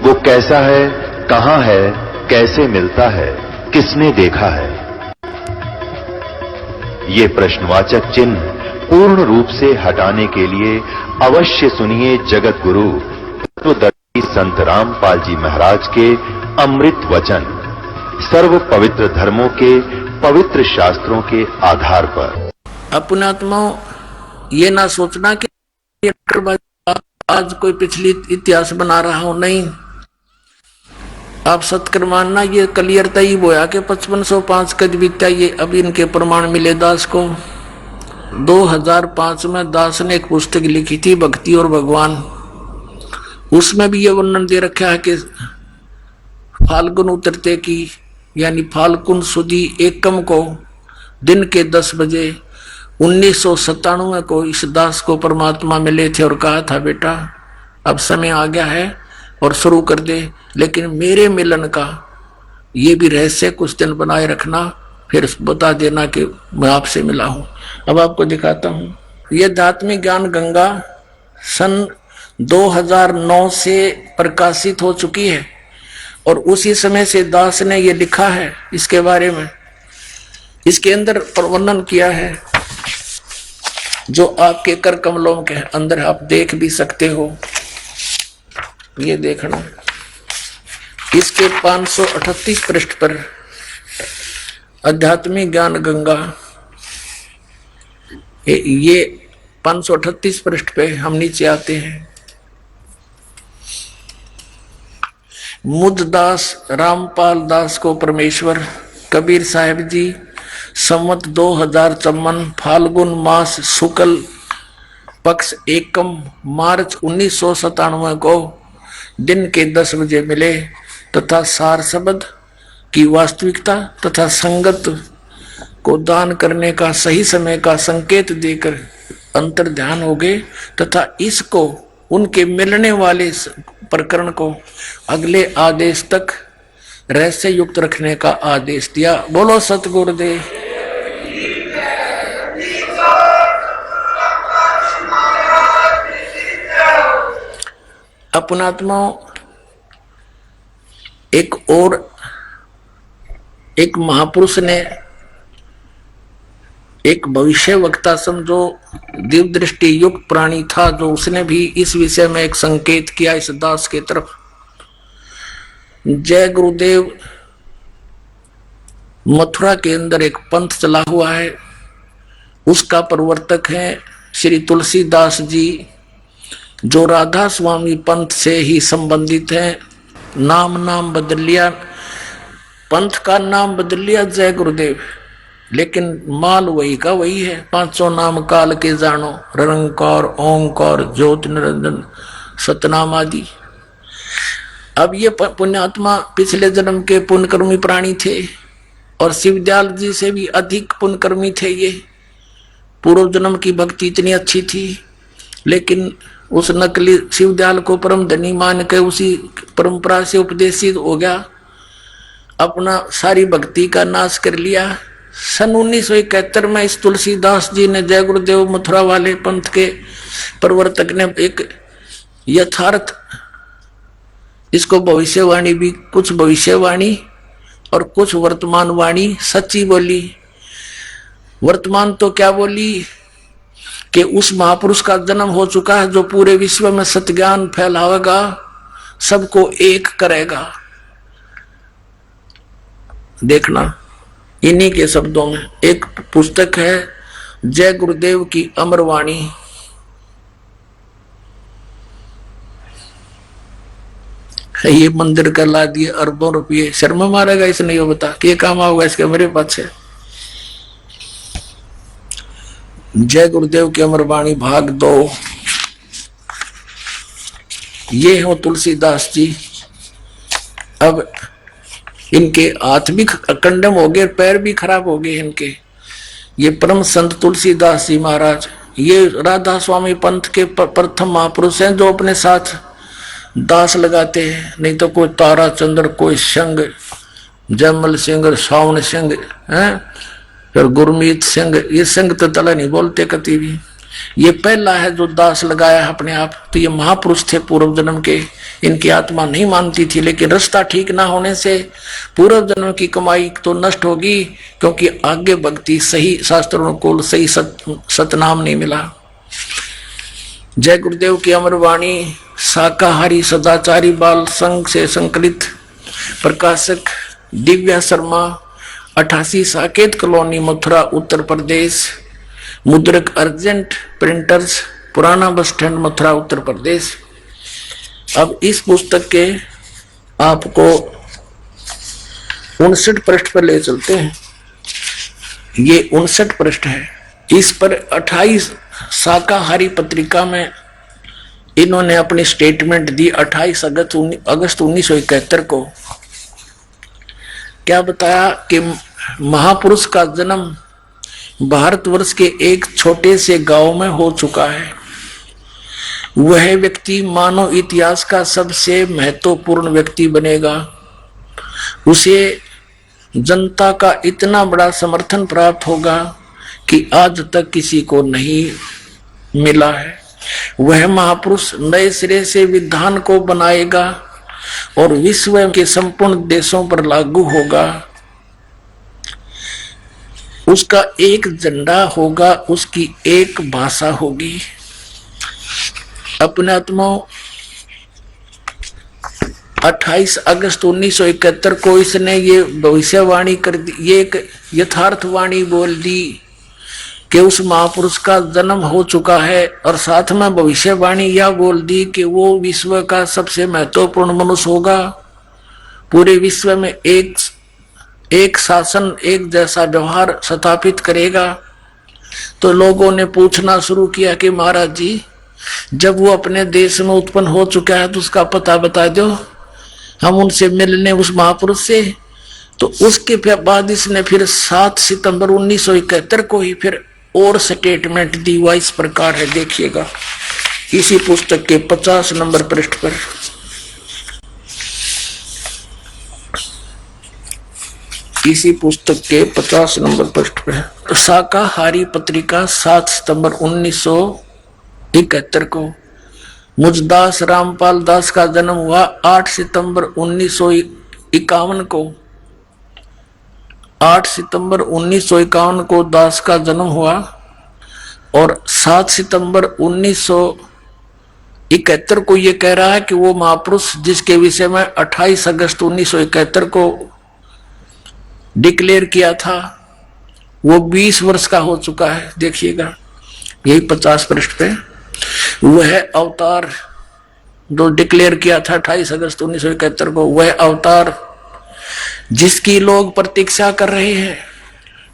वो कैसा है, कहां है, कैसे मिलता है, किसने देखा है? ये प्रश्नवाचक चिन्ह पूर्ण रूप से हटाने के लिए अवश्य सुनिए जगत गुरु तत्वदर्शी संत रामपाल जी महाराज के अमृत वचन, सर्व पवित्र धर्मों के पवित्र शास्त्रों के आधार पर। अपने आत्मा ये ना सोचना कि आज कोई पिछली इतिहास बना रहा हूं, नहीं। आप सत्कर मानना ये क्लियरता ही बोया कि 5505 कद बीता, ये अभी इनके प्रमाण मिले दास को। 2005 में दास ने एक पुस्तक लिखी थी भक्ति और भगवान, उसमें भी ये वर्णन दे रखा है कि फाल्गुन उतरते की यानी फाल्गुन सुदी एकम को दिन के 10 बजे 1997 को इस दास को परमात्मा मिले थे और कहा था बेटा अब समय आ गया है और शुरू कर दे, लेकिन मेरे मिलन का ये भी रहस्य कुछ दिन बनाए रखना, फिर बता देना कि मैं आपसे मिला हूं। अब आपको दिखाता हूं। ये आध्यात्मिक ज्ञान गंगा सन 2009 से प्रकाशित हो चुकी है और उसी समय से दास ने ये लिखा है इसके बारे में। इसके अंदर वर्णन किया है जो आपके कर कमलों के अंदर आप देख भी सकते हो। ये देखना, इसके 538 पृष्ठ पर आध्यात्मिक ज्ञान गंगा, ये 538 पृष्ठ पे हम नीचे आते हैं। मुद्दास रामपाल दास को परमेश्वर कबीर साहिब जी संवत 2054 फाल्गुन मास शुक्ल पक्ष एकम मार्च 1997 को दिन के 10 बजे मिले तथा सार शब्द की वास्तविकता तथा संगत को दान करने का सही समय का संकेत देकर अंतर ध्यान हो गए तथा इसको उनके मिलने वाले प्रकरण को अगले आदेश तक रहस्य युक्त रखने का आदेश दिया। बोलो सतगुरुदेव। अपनात्मा एक महापुरुष ने एक भविष्य वक्ता समझो दिव्य दृष्टि युक्त प्राणी था, जो उसने भी इस विषय में एक संकेत किया इस दास के तरफ। जय गुरुदेव मथुरा के अंदर एक पंथ चला हुआ है, उसका प्रवर्तक है श्री तुलसीदास जी, जो राधा स्वामी पंथ से ही संबंधित है। नाम बदल लिया, पंथ का नाम बदल लिया जय गुरुदेव, लेकिन माल वही का वही है। 500 नाम काल के जानो, निरंकार ओंकार ज्योति निरंजन सतनाम आदि। अब ये पुण्यात्मा पिछले जन्म के पुण्यकर्मी प्राणी थे और शिवदयाल जी से भी अधिक पुण्यकर्मी थे। ये पूर्व जन्म की भक्ति इतनी अच्छी थी, लेकिन उस नकली शिवदयाल को परम धनी मान के उसी परंपरा से उपदेशित हो गया, अपना सारी भक्ति का नाश कर लिया। सन 1971 में इस तुलसीदास जी ने जय गुरुदेव मथुरा वाले पंथ के प्रवर्तक ने एक यथार्थ, इसको भविष्यवाणी भी, कुछ भविष्यवाणी और कुछ वर्तमान वाणी सच्ची बोली। वर्तमान तो क्या बोली कि उस महापुरुष का जन्म हो चुका है जो पूरे विश्व में सत्ज्ञान फैलावेगा, सबको एक करेगा। देखना इन्हीं के शब्दों में एक पुस्तक है जय गुरुदेव की अमरवाणी। ये मंदिर का ला दिए अरबों रुपये, शर्मा मारेगा इसने, ये बता कि काम आओगे इसके मेरे पास है। जय गुरुदेव की अमरवाणी भाग 2। ये हो तुलसीदास जी। अब इनके हाथ भी कंडम हो गए, पैर भी खराब हो गए इनके। ये परम संत तुलसीदास जी महाराज, ये राधा स्वामी पंथ के प्रथम महापुरुष हैं, जो अपने साथ दास लगाते हैं, नहीं तो कोई तारा चंद्र, कोई संग, जयमल सिंह, सावन सिंह है, फिर गुरमीत सिंह, ये सिंह तो तला नहीं बोलते कभी भी। ये पहला है जो दास लगाया अपने आप। तो ये महापुरुष थे पूर्व जन्म के, इनकी आत्मा नहीं मानती थी, लेकिन रास्ता ठीक ना होने से पूर्व जन्म की कमाई तो नष्ट होगी, क्योंकि आगे भक्ति सही शास्त्रों को सही सतनाम नहीं मिला। जय गुरुदेव की अमर वाणी शाकाहारी सदाचारी बाल संघ से संकलित, प्रकाशक दिव्या शर्मा, 88 साकेत कॉलोनी, मथुरा, उत्तर प्रदेश। मुद्रक अर्जेंट प्रिंटर्स, पुराना बस स्टैंड, मथुरा, उत्तर प्रदेश। अब इस पुस्तक के आपको 59 पृष्ठ पर ले चलते हैं। ये 59 पृष्ठ है। इस पर 28 शाकाहारी पत्रिका में इन्होंने अपनी स्टेटमेंट दी 28 अगस्त 1971 को। क्या बताया कि महापुरुष का जन्म भारतवर्ष के एक छोटे से गांव में हो चुका है। वह व्यक्ति मानव इतिहास का सबसे महत्वपूर्ण व्यक्ति बनेगा। उसे जनता का इतना बड़ा समर्थन प्राप्त होगा कि आज तक किसी को नहीं मिला है। वह महापुरुष नए सिरे से विधान को बनाएगा और विश्व के संपूर्ण देशों पर लागू होगा। उसका एक झंडा होगा, उसकी एक भाषा होगी। अपने आत्मा 28 अगस्त 1971 को इसने ये भविष्यवाणी कर दी, ये एक यथार्थवाणी बोल दी कि उस महापुरुष का जन्म हो चुका है, और साथ में भविष्यवाणी यह बोल दी कि वो विश्व का सबसे महत्वपूर्ण मनुष्य होगा। पूरे विश्व में एक शासन, एक जैसा व्यवहार स्थापित करेगा। तो लोगों ने पूछना शुरू किया कि महाराज जी, जब वो अपने देश में उत्पन्न हो चुका है तो उसका पता बता दो, हम उनसे मिलने उस महापुरुष से। तो उसके बाद इसने फिर 7 सितंबर 1971 को ही फिर और स्टेटमेंट दी। हुआ इस प्रकार है, देखिएगा इसी पुस्तक के 50 नंबर पृष्ठ पर। इसी पुस्तक के 50 नंबर पृष्ठ पर शाकाहारी पत्रिका 7 सितंबर 1971 को। मुझदास रामपाल दास का जन्म हुआ 8 सितंबर 1951 को। 8 सितंबर 1951 को दास का जन्म हुआ, और 7 सितंबर 1971 को ये कह रहा है कि वो महापुरुष जिसके विषय में 28 अगस्त 1971 को डिक्लेयर किया था, वो 20 वर्ष का हो चुका है। देखिएगा यही 50 पृष्ठ पे। वह अवतार जो डिक्लेयर किया था 28 अगस्त 1971 को, वह अवतार जिसकी लोग प्रतीक्षा कर रहे हैं,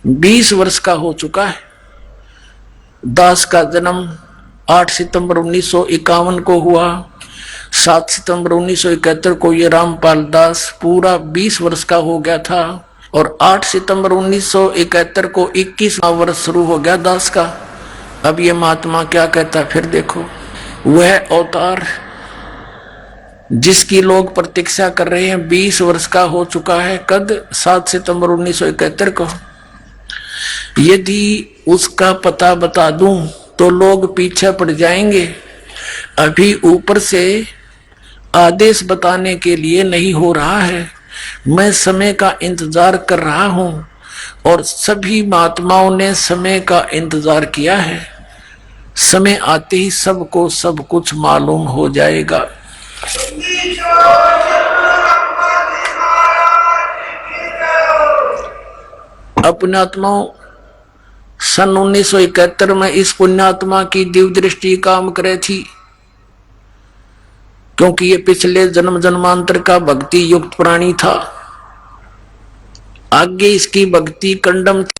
20 वर्ष का हो चुका है। दास का जन्म 8 सितंबर 1951 को हुआ। 7 सितंबर 1971 को ये रामपाल दास पूरा 20 वर्ष का हो गया था, और 8 सितंबर 1971 को 21वां वर्ष शुरू हो गया दास का। अब ये महात्मा क्या कहता है फिर देखो। वह अवतार जिसकी लोग प्रतीक्षा कर रहे हैं 20 वर्ष का हो चुका है। कद 7 सितंबर 1971 को। यदि उसका पता बता दूं तो लोग पीछे पड़ जाएंगे। अभी ऊपर से आदेश बताने के लिए नहीं हो रहा है। मैं समय का इंतजार कर रहा हूं, और सभी महात्माओं ने समय का इंतजार किया है। समय आते ही सबको सब कुछ मालूम हो जाएगा। अपने आत्माओं, सन 1971 में इस पुण्यात्मा की दिव्य दृष्टि काम करे थी, क्योंकि ये पिछले जन्म जन्मांतर का भक्ति युक्त प्राणी था। आगे इसकी भक्ति कंडम थी।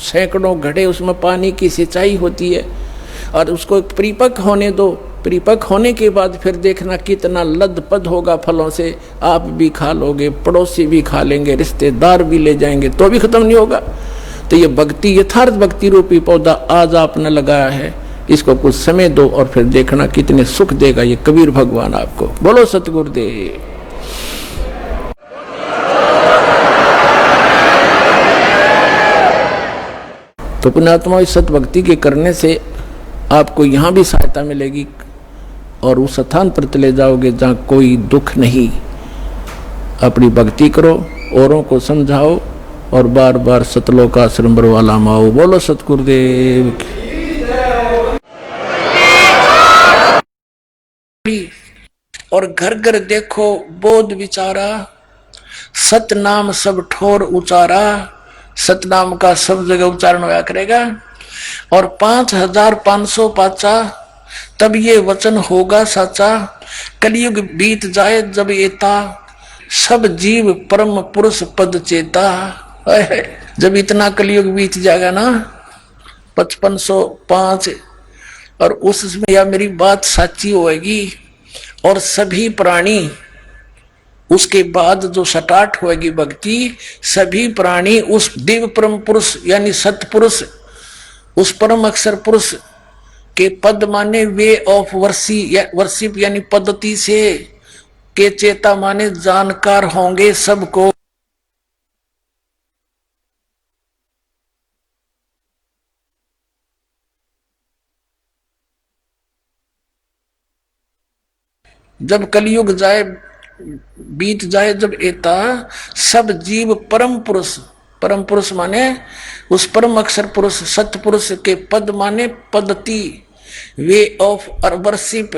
सैकड़ों घड़े उसमें पानी की सिंचाई होती है, और उसको परिपक्व होने दो। परिपक्व होने के बाद फिर देखना कितना लदपद होगा फलों से, आप भी खा लोगे, पड़ोसी भी खा लेंगे, रिश्तेदार भी ले जाएंगे, तो भी खत्म नहीं होगा। तो ये भक्ति, यथार्थ भक्ति रूपी पौधा आज आपने लगाया है, इसको कुछ समय दो और फिर देखना कितने सुख देगा ये कबीर भगवान आपको। बोलो सतगुरुदेव। तो पुण्यात्मा, इस सत भक्ति के करने से आपको यहाँ भी सहायता मिलेगी और उस स्थान पर चले जाओगे जहाँ कोई दुख नहीं। अपनी भक्ति करो, औरों को समझाओ और बार बार सतलोक आश्रम बरवाला माओ। बोलो सतगुरुदेव की। और घर घर देखो बोध विचारा, सतनाम सब ठोर उचारा। सतनाम का सब जगह उच्चारण होया करेगा। और 5500 पाचा, तब ये वचन होगा साचा। कलयुग बीत जाए जब एता, सब जीव परम पुरुष पद चेता। जब इतना कलयुग बीत जाएगा ना, 5505, और उसमें या मेरी बात साची होएगी और सभी प्राणी, उसके बाद जो स्टार्ट होएगी भक्ति, सभी प्राणी उस दिव्य परम पुरुष यानी सतपुरुष, उस परम अक्षर पुरुष के पद माने वे ऑफ वर्शिप यानी पद्धति से, के चेता माने जानकार होंगे सबको। जब कलयुग जाए बीत जाए जब एता, सब जीव परम पुरुष, परम पुरुष माने उस परम अक्षर पुरुष सतपुरुष के पद माने पद्धति, वे ऑफ वर्शिप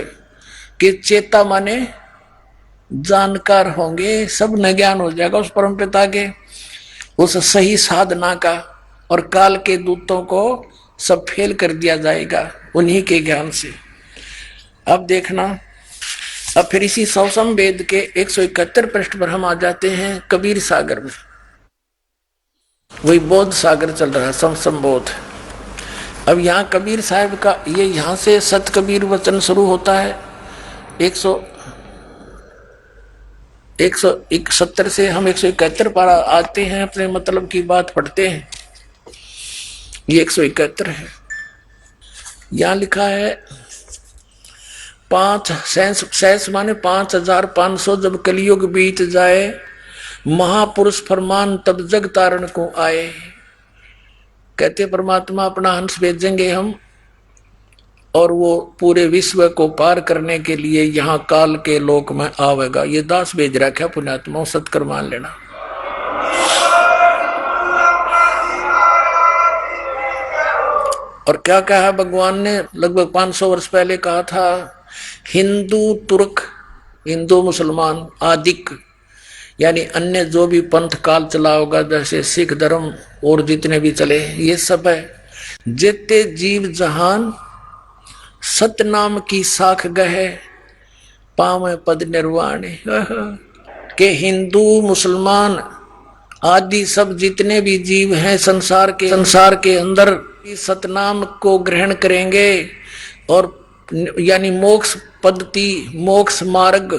के चेता माने जानकार होंगे। सब न ज्ञान हो जाएगा उस परम पिता के, उस सही साधना का, और काल के दूतों को सब फेल कर दिया जाएगा उन्हीं के ज्ञान से। अब देखना, अब फिर इसी सौसम वेद के 171 पृष्ठ पर हम आ जाते हैं कबीर सागर में। वही बोध सागर चल रहा है, समसम बोध। अब यहाँ कबीर साहब का ये यहाँ से सत कबीर वचन शुरू होता है। 171 से हम 171 पर आते हैं, अपने मतलब की बात पढ़ते हैं। ये 171 है। यहाँ लिखा है 5 माने 5500, जब कलयुग बीत जाए, महापुरुष फरमान तब जग तारण को आए। कहते परमात्मा अपना हंस भेजेंगे हम, और वो पूरे विश्व को पार करने के लिए यहाँ काल के लोक में आवेगा। ये दास भेज रखा है पुण्यात्मा, सत्कर मान लेना। और क्या कहा भगवान ने लगभग 500 वर्ष पहले कहा था, हिंदू तुर्क, हिंदू मुसलमान आदिक यानी अन्य जो भी पंथ काल चला होगा, जैसे सिख धर्म और जितने भी चले, ये सब है। जितने जीव जहान सतनाम की साख गहे, पावे पद निर्वाण। के हिंदू मुसलमान आदि सब जितने भी जीव हैं संसार के अंदर सतनाम को ग्रहण करेंगे, और यानी मोक्ष पद्धति, मोक्ष मार्ग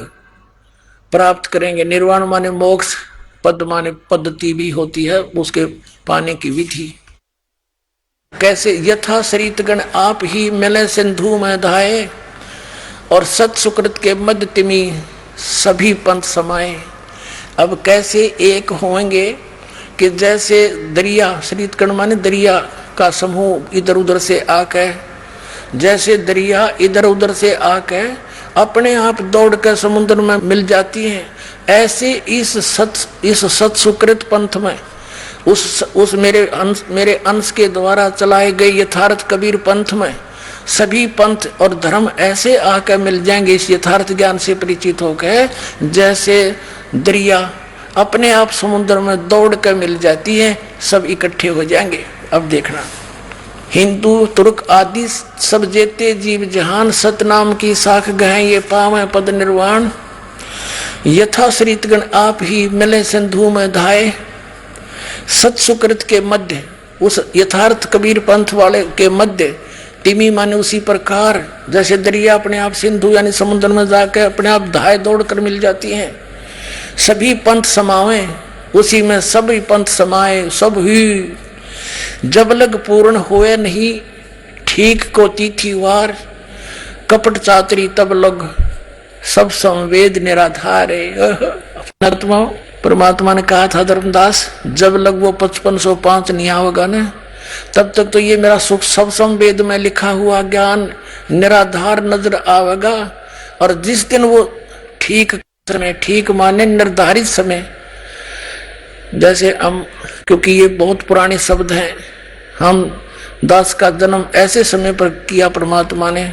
प्राप्त करेंगे। निर्वाण माने मोक्ष, पद माने पद्धति भी होती है, उसके पाने की विधि। कैसे? यथा शरीतगण आप ही मिले सिंधु में धाये, और सत सुकृत के मध्य तिमी सभी पंथ समाये। अब कैसे एक होंगे कि जैसे दरिया, शरीतगण माने दरिया का समूह इधर उधर से आकर, जैसे दरिया इधर उधर से आकर अपने आप दौड़कर समुद्र में मिल जाती हैं, ऐसे इस सत सुकृत पंथ में, उस मेरे अंश के द्वारा चलाए गए यथार्थ कबीर पंथ में सभी पंथ और धर्म ऐसे आकर मिल जाएंगे इस यथार्थ ज्ञान से परिचित होकर, जैसे दरिया अपने आप समुद्र में दौड़ कर मिल जाती है, सब इकट्ठे हो जाएंगे। अब देखना, हिंदू तुर्क आदि सब जेते जीव जहान सतनाम की साख गहे, ये पावे पद निर्वाण। यथा श्रीतगण आप ही मिले सिंधु में धाये, सत सुकृत के मध्य उस यथार्थ कबीर पंथ वाले के मध्य तिमी माने उसी प्रकार जैसे दरिया अपने आप सिंधु यानी समुद्र में जाकर अपने आप धाए दौड़ कर मिल जाती हैं, सभी पंथ समावे उसी में सभी पंथ समाए सब ही। जब लग पूर्ण हुए नहीं ठीक को तिथिवार, कपट चातरी तब लग सब संवेद निराधार है। परमात्मा ने कहा था धर्मदास, जब लग वो 5505 नहीं होगा ना, तब तक तो ये मेरा सुख सब संवेद में लिखा हुआ ज्ञान निराधार नजर आवेगा। और जिस दिन वो ठीक समय, ठीक माने निर्धारित समय, जैसे हम, क्योंकि ये बहुत पुराने शब्द हैं, हम दास का जन्म ऐसे समय पर किया परमात्मा ने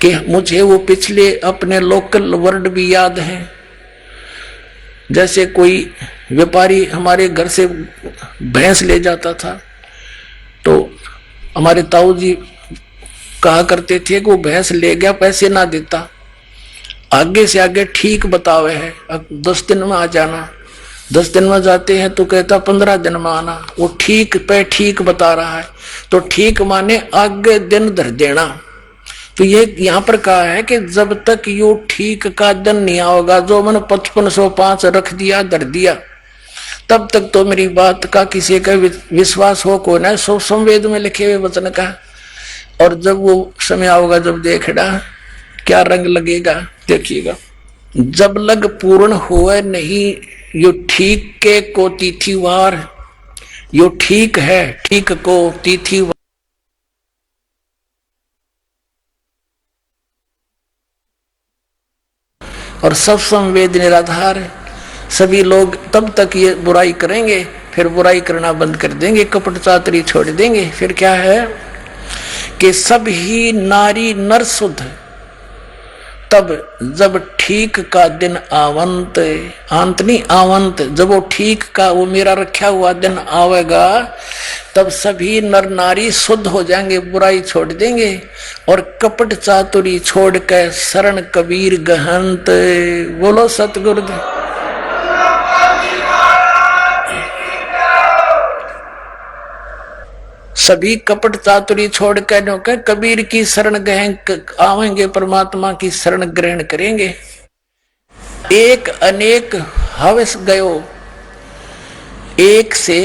कि मुझे वो पिछले अपने लोकल वर्ड भी याद हैं। जैसे कोई व्यापारी हमारे घर से भैंस ले जाता था तो हमारे ताऊ जी कहा करते थे कि वो भैंस ले गया पैसे ना देता, आगे से आगे ठीक बतावे है, अब 10 दिन में आ जाना। 10 दिन में जाते हैं तो कहता 15 दिन में आना। वो ठीक पे ठीक बता रहा है, तो ठीक माने आगे दिन धर देना। तो ये यहाँ पर कहा है कि जब तक यू ठीक का दिन नहीं आओगा, जो मैंने 5505 रख दिया धर दिया, तब तक तो मेरी बात का किसी का विश्वास हो को ना, सो संवेद में लिखे हुए वचन का। और जब वो समय आओगा, जब देखना क्या रंग लगेगा, देखिएगा। जब लग पूर्ण हुए नहीं यो ठीक के को तिथिवार, यो ठीक है ठीक को तिथिवार, और सब संवेद निराधार। सभी लोग तब तक ये बुराई करेंगे, फिर बुराई करना बंद कर देंगे, कपट चातरी छोड़ देंगे। फिर क्या है कि सब ही नारी नर शुद्ध, तब जब ठीक का दिन आवंत, अंत नहीं आवंत, जब वो ठीक का वो मेरा रखा हुआ दिन आवेगा, तब सभी नर नारी शुद्ध हो जाएंगे, बुराई छोड़ देंगे और कपट चातुरी छोड़ कर शरण कबीर गहंत। बोलो सतगुरुदेव। सभी कपट चातुरी छोड़ कर कबीर की शरण ग्रहण आवेंगे, परमात्मा की शरण ग्रहण करेंगे। एक अनेक हवस गयो, एक से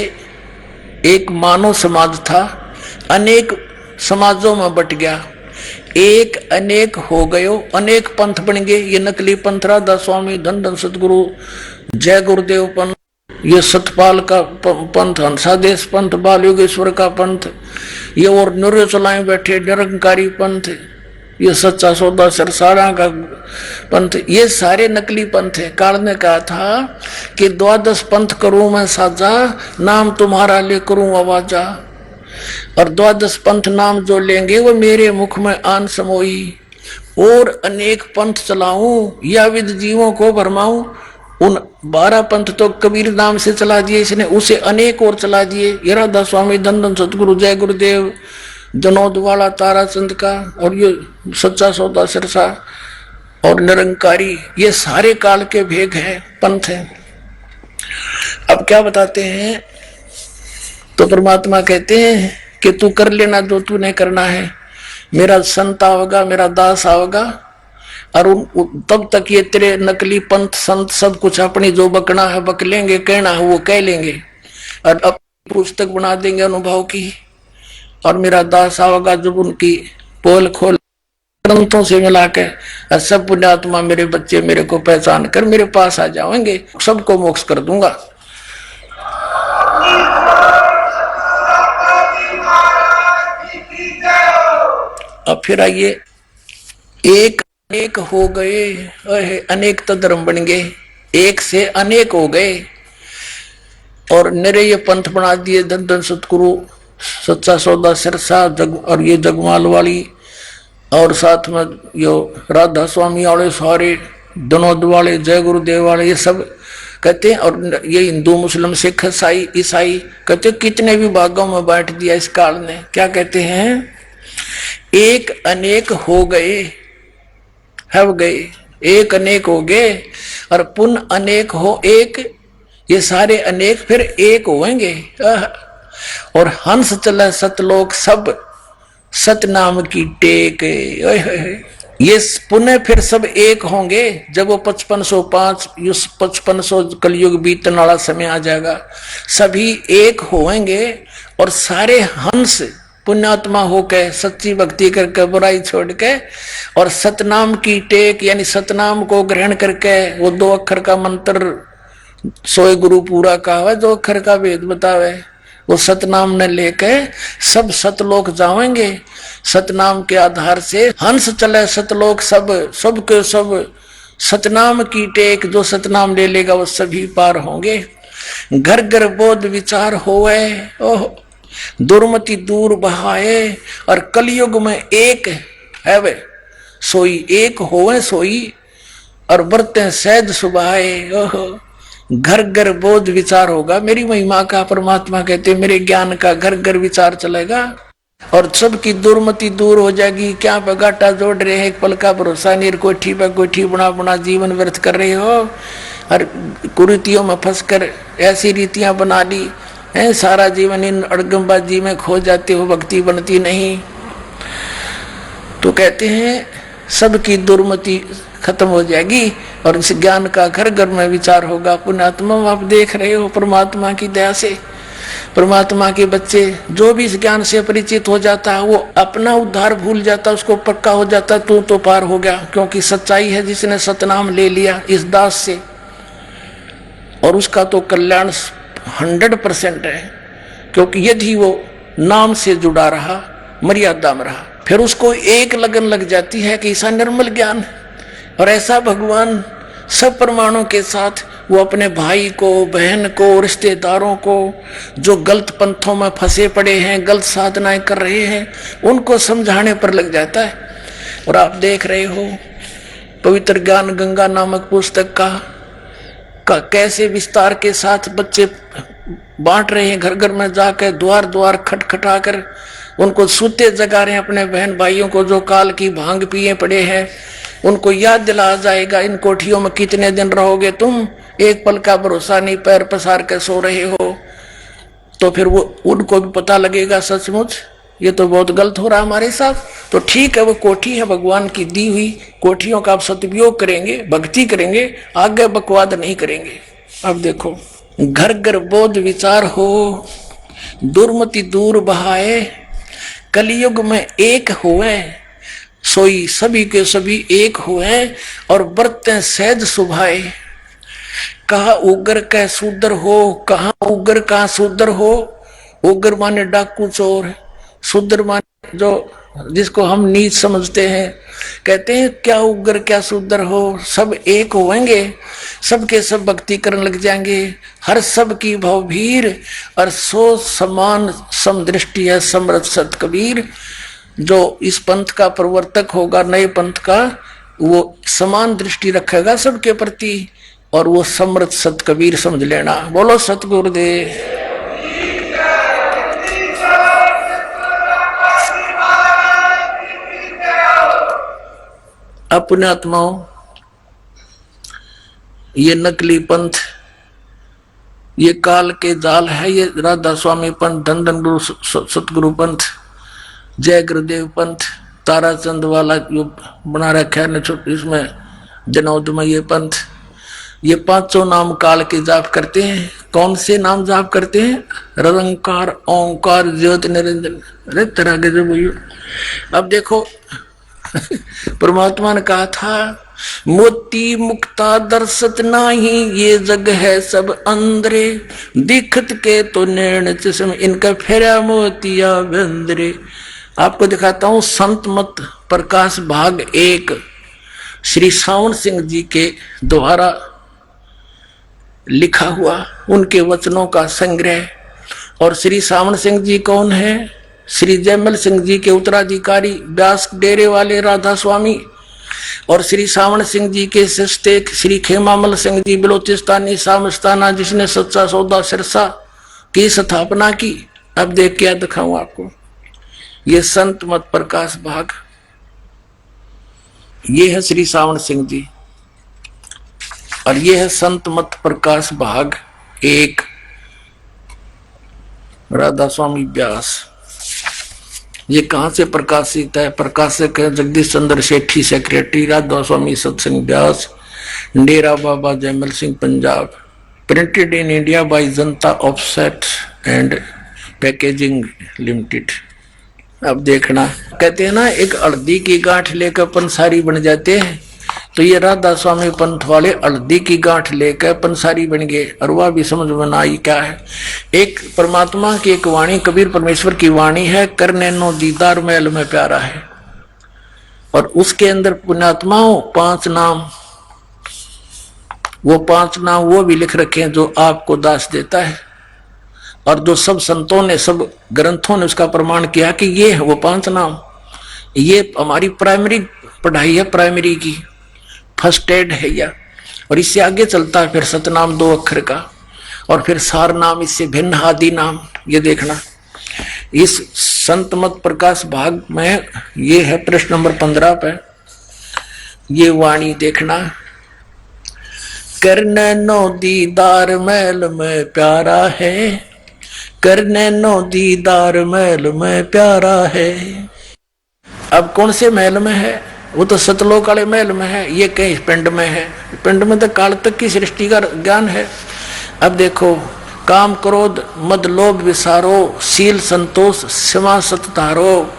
एक मानव समाज था, अनेक समाजों में बट गया, एक अनेक हो गयो, अनेक पंथ बन गए। ये नकली पंथ राधा स्वामी, धन धन सतगुरु, जय गुरुदेव पंथ, ये सतपाल का पंथ, हंसादेश पंथ, बाल योगेश्वर का पंथ, ये और नूर चलाए बैठे निरंकारी पंथ, ये सच्चा सौदा सरसारा का पंथ, ये सारे नकली पंथ है। काल ने कहा था कि 12 पंथ करूं मैं साजा, नाम तुम्हारा ले करूं आवाजा। और 12 पंथ नाम जो लेंगे वो मेरे मुख में आन समोई, और अनेक पंथ चलाऊं या विद जीवों को भरमाऊं। उन 12 पंथ तो कबीर नाम से चला दिए इसने, उसे अनेक और चला दिए। ये राधा स्वामी, धन धन सतगुरु, जय गुरुदेव, जनोद वाला ताराचंद का, और ये सच्चा सौदा सिरसा और निरंकारी, ये सारे काल के भेग हैं, पंथ हैं। अब क्या बताते हैं, तो परमात्मा कहते हैं कि तू कर लेना जो तूने करना है, मेरा संत आओगा, मेरा दास आओगा, और तब तक ये तेरे नकली पंथ संत सब कुछ अपनी जो बकना है बक लेंगे, कहना है वो कह लेंगे, और अब पुस्तक बना देंगे अनुभव की। और मेरा दास आओगा जब उनकी पोल खोल ग्रंथों से मिला के सब पुण्यात्मा मेरे बच्चे मेरे को पहचान कर मेरे पास आ जाएंगे, सबको मोक्ष कर दूंगा। अब फिर आइए, एक अनेक हो गए, अनेक तो धर्म बन गए, एक से अनेक हो गए, और निरे ये पंथ बना दिए, धन धन सतगुरु, सच्चा सौदा सिरसा, और ये जगमाल वाली, और साथ में यो राधा स्वामी वाले सारे, दनोद वाले, जय गुरुदेव वाले, ये सब कहते हैं। और ये हिंदू मुस्लिम सिख ईसाई कहते कितने भी भागों में बांट दिया इस काल ने। क्या कहते हैं, एक अनेक हो गए, हव गए, एक अनेक हो गए, और पुन अनेक हो एक, ये सारे अनेक फिर एक होंगे। और हंस चले सतलोक सब सतनाम की टेक। ओए होए, ये पुनः फिर सब एक होंगे जब वो 5505 5500 कलयुग बीतने वाला समय आ जाएगा, सभी एक होंगे और सारे हंस पुण्यात्मा होकर सच्ची भक्ति करके बुराई छोड़ के और सतनाम की टेक यानी सतनाम को ग्रहण करके वो 2 अक्षर का मंत्र सोए गुरु पूरा कहावे, 2 अक्षर का वेद बतावे, वो सतनाम ने लेके सब सतलोक जाएंगे। सतनाम के आधार से हंस चले सतलोक सब के सब सतनाम की टेक, जो सतनाम ले लेगा वो सभी पार होंगे। घर घर बोध विचार होवे, ओह दुर्मति दूर बहाए और कलयुग में एक है वे सोई, एक होवे सोई और बरते सहज सुभाए। ओह घर घर बोध विचार होगा, मेरी महिमा का परमात्मा कहते मेरे ज्ञान का घर घर विचार चलेगा और सबकी दुर्मति दूर हो जाएगी। क्या बगाटा जोड़ रहे हैं, एक पल का भरोसा नहीं, कोठी पर कोठी बुना बुना जीवन व्यर्थ कर रहे हो और कुरीतियों में फंसकर ऐसी रीतियां बना ली है, सारा जीवन इन अड़गमबाजी में खो जाते हो, भक्ति बनती नहीं। तो कहते हैं सबकी दुर्मति खत्म हो जाएगी और इस ज्ञान का घर घर में विचार होगा। पुण्यात्मा आप देख रहे हो परमात्मा की दया से परमात्मा के बच्चे जो भी इस ज्ञान से परिचित हो जाता है वो अपना उद्धार भूल जाता, उसको पक्का हो जाता तू तो पार हो गया, क्योंकि सच्चाई है जिसने सतनाम ले लिया इस दास से और उसका तो कल्याण 100% है, क्योंकि यदि वो नाम से जुड़ा रहा, मर्यादा में रहा, फिर उसको एक लगन लग जाती है कि ऐसा निर्मल ज्ञान और ऐसा भगवान सब प्रमाणों के साथ वो अपने भाई को, बहन को, रिश्तेदारों को जो गलत पंथों में फंसे पड़े हैं, गलत साधनाएं कर रहे हैं, उनको समझाने पर लग जाता है। और आप देख रहे हो पवित्र ज्ञान गंगा नामक पुस्तक का कैसे विस्तार के साथ बच्चे बांट रहे हैं, घर घर में जाकर द्वार द्वार खटखटा कर उनको सूते जगा रहे हैं। अपने बहन भाइयों को जो काल की भांग पिए पड़े हैं उनको याद दिला जाएगा, इन कोठियों में कितने दिन रहोगे तुम, एक पल का भरोसा नहीं, पैर पसार के सो रहे हो। तो फिर वो उनको भी पता लगेगा सचमुच ये तो बहुत गलत हो रहा हमारे साथ। तो ठीक है, वो कोठी है भगवान की दी हुई, कोठियों का आप सदुपयोग करेंगे, भक्ति करेंगे, आगे बकवाद नहीं करेंगे। अब देखो घर घर बोध विचार हो, दुर्मति दूर बहाए, कलयुग में एक हुए सोई, सभी के सभी एक हुए और बरते सहज सुभाए। कहा उग्र का शूद्र हो, कहा उग्र का शूद्र हो। उग्र माने डाकू चोर, शूद्र माने जो जिसको हम नीच समझते हैं। कहते हैं क्या उग्र क्या शूद्र हो, सब एक होंगे, सबके सब भक्ति करने लग जाएंगे, हर सब की भवभीर और सो समान समदृष्टि है समृद्ध सत कबीर। जो इस पंथ का प्रवर्तक होगा, नए पंथ का, वो समान दृष्टि रखेगा सबके प्रति और वो समृद्ध सत कबीर समझ लेना। बोलो सतगुरुदेव। अपने आत्माओं, ये नकली पंथ, ये काल के जाल है, ये राधा स्वामी पंथ, धन धन गुरु सतगुरु पंथ, जय गुरुदेव पंथ, ताराचंद वाला जो बना रखा है इसमें जनौद में ये पंथ, ये पांचों नाम काल के जाप करते हैं। कौन से नाम जाप करते हैं? निरंकार, ओंकार, ज्योत निरंजन। अरे तरह के जो भैया, अब देखो परमात्मा ने कहा था मोती मुक्ता दर्शत नाही, ये जग है सब अंदरे, दिखत के तो नैन चश्म इनका फेरा मोतिया बंदरे। आपको दिखाता हूं संत मत प्रकाश भाग 1 श्री सावन सिंह जी के द्वारा लिखा हुआ उनके वचनों का संग्रह। और श्री सावन सिंह जी कौन है? श्री जयमल सिंह जी के उत्तराधिकारी, व्यास डेरे वाले राधा स्वामी। और श्री सावन सिंह जी के शिष्य श्री खेमामल सिंह जी बलोचिस्तानी सामस्ताना, जिसने सच्चा सौदा सिरसा की स्थापना की। अब देख क्या दिखाऊं आपको, ये संत मत प्रकाश भाग, ये है श्री सावन सिंह जी और ये है संत मत प्रकाश भाग 1। राधा स्वामी व्यास। ये कहाँ से प्रकाशित है? प्रकाशक है Jagdish Chandra Sethi, secretary Radha Swami Satsang Beas, Dera Baba Jaimal Singh, Punjab. Printed in India by Janata offset and packaging limited. अब देखना, कहते हैं ना एक हल्दी की गांठ लेकर पंसारी बन जाते हैं, तो ये राधा स्वामी पंथ वाले हल्दी की गांठ लेकर पंसारी बन गए। और वह भी समझ में आई क्या है, एक परमात्मा की एक वाणी, कबीर परमेश्वर की वाणी है, करने नो दीदार महल में प्यारा है। और उसके अंदर पुण्यात्माओं 5 नाम, वो 5 नाम वो भी लिख रखे हैं जो आपको दास देता है, और जो सब संतों ने, सब ग्रंथों ने उसका प्रमाण किया कि ये है वो 5 नाम। ये हमारी प्राइमरी पढ़ाई है, प्राइमरी की फर्स्ट एड है यह। और इससे आगे चलता है फिर सतनाम 2 अक्षर का, और फिर सार नाम, इससे भिन्न आदि नाम। ये देखना इस संत मत प्रकाश भाग में ये है प्रश्न नंबर 15 पे ये वाणी देखना, करने नो दीदार महल में प्यारा है, करने नो दीदार महल में प्यारा है। अब कौन से महल में है? वो तो सतलोक वाले महल में है, ये कहीं पिंड में है। पिंड में तो काल तक की सृष्टि का ज्ञान है। अब देखो, काम क्रोध मद लोभ विसारो, शील संतोष क्षमा सत धारो,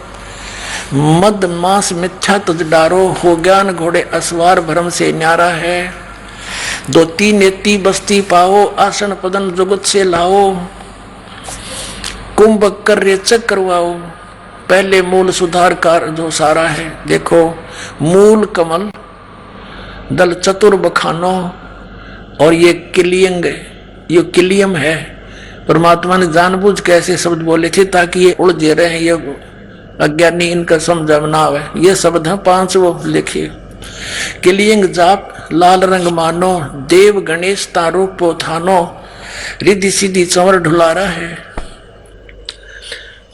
मद मांस मिथ्या तुझ डारो, हो ज्ञान घोड़े असवार भरम से न्यारा है, 2 नेति बस्ती पाओ, आसन पदन जुगत से लाओ, कुंभ कर रेचक करवाओ, पहले मूल सुधार कार जो सारा है। देखो, मूल कमल, दल चतुर बखानो, और ये किलियंग, ये किलियम है। परमात्मा ने जानबूझ कैसे शब्द बोले थे ताकि ये उलझे रहे, ये अज्ञानी इनका समझ में ना आवे। ये शब्द है 5 वो लिखिए। किलियंग जाप लाल रंग मानो, देव गणेश तारो पोथानो, रिद्धि सिद्धि चंवर ढुलारा है।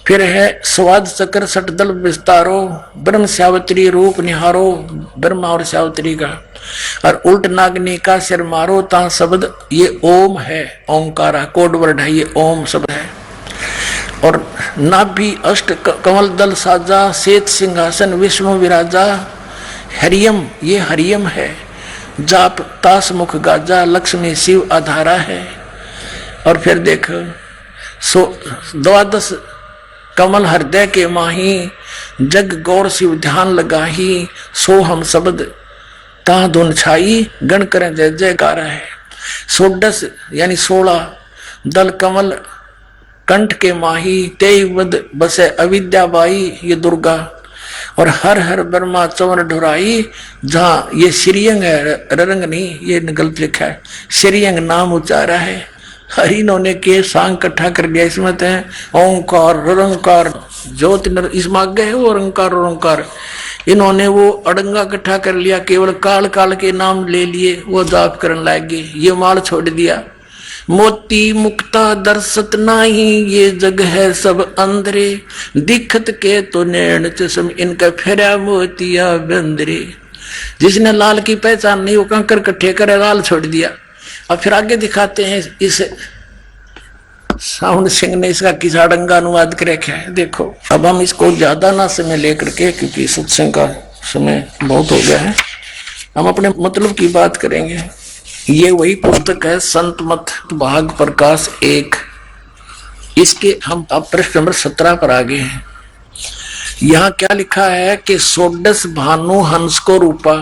फिर है स्वाद चक्र सटदल विस्तारो, ब्रह्म सावित्री रूप निहारो, ब्रह्मा और सावित्री का। और उल्ट नागनी का सिर मारो, ता शब्द ये ओम है, ओंकारा कोड वर्ड है, ये ओम शब्द है। और नाभि अष्ट कमल दल साजा, श्वेत सिंहासन विष्णु विराजा, हरियम ये हरियम है, जाप तास मुख गाजा, लक्ष्मी शिव आधारा है। और फिर देख, 12 कमल हृदय के माही, जग गौर शिव ध्यान लगाही, सो हम शब्द ता धुन छाई, गण करें जय जयकार है। 16 यानी 16 दल कमल कंठ के माही, 23 बसे अविद्या बाई ये दुर्गा। और हर हर ब्रह्मा चंवर ढुराई, जहाँ ये श्रीयंग है, रंग नहीं, ये गलत लिखा है, श्रीयंग नाम उच्चारा है। हरि इन्होंने के सांग इकट्ठा कर दिया, इसमें तो है ओंकार रंकार ज्योति, इसमें आगे है वो रंकार ओंकार। इन्होंने वो अड़ंगा इकट्ठा कर लिया, केवल काल काल के नाम ले लिए, वो जाप करने लग गए, ये माल छोड़ दिया। मोती मुक्ता दर्शत नाही, ये जग है सब अंधरे, दिखत के तो नैन चश्म, इनका फेरा मोतिया बंदरे। जिसने लाल की पहचान नहीं, वो कंकर इकट्ठे करे, लाल छोड़ दिया। अब फिर आगे दिखाते हैं, इस साउंड सिंह ने इसका किसाडंगा अनुवाद कर रखा है। देखो, अब हम इसको ज्यादा ना समय लेकर के, क्योंकि सत्संग का समय बहुत हो गया है, हम अपने मतलब की बात करेंगे। ये वही पुस्तक है संत मत भाग प्रकाश 1। इसके हम अब प्रश्न नंबर 17 पर आ गए हैं। यहाँ क्या लिखा है कि 16 भानु हंस को रूपा,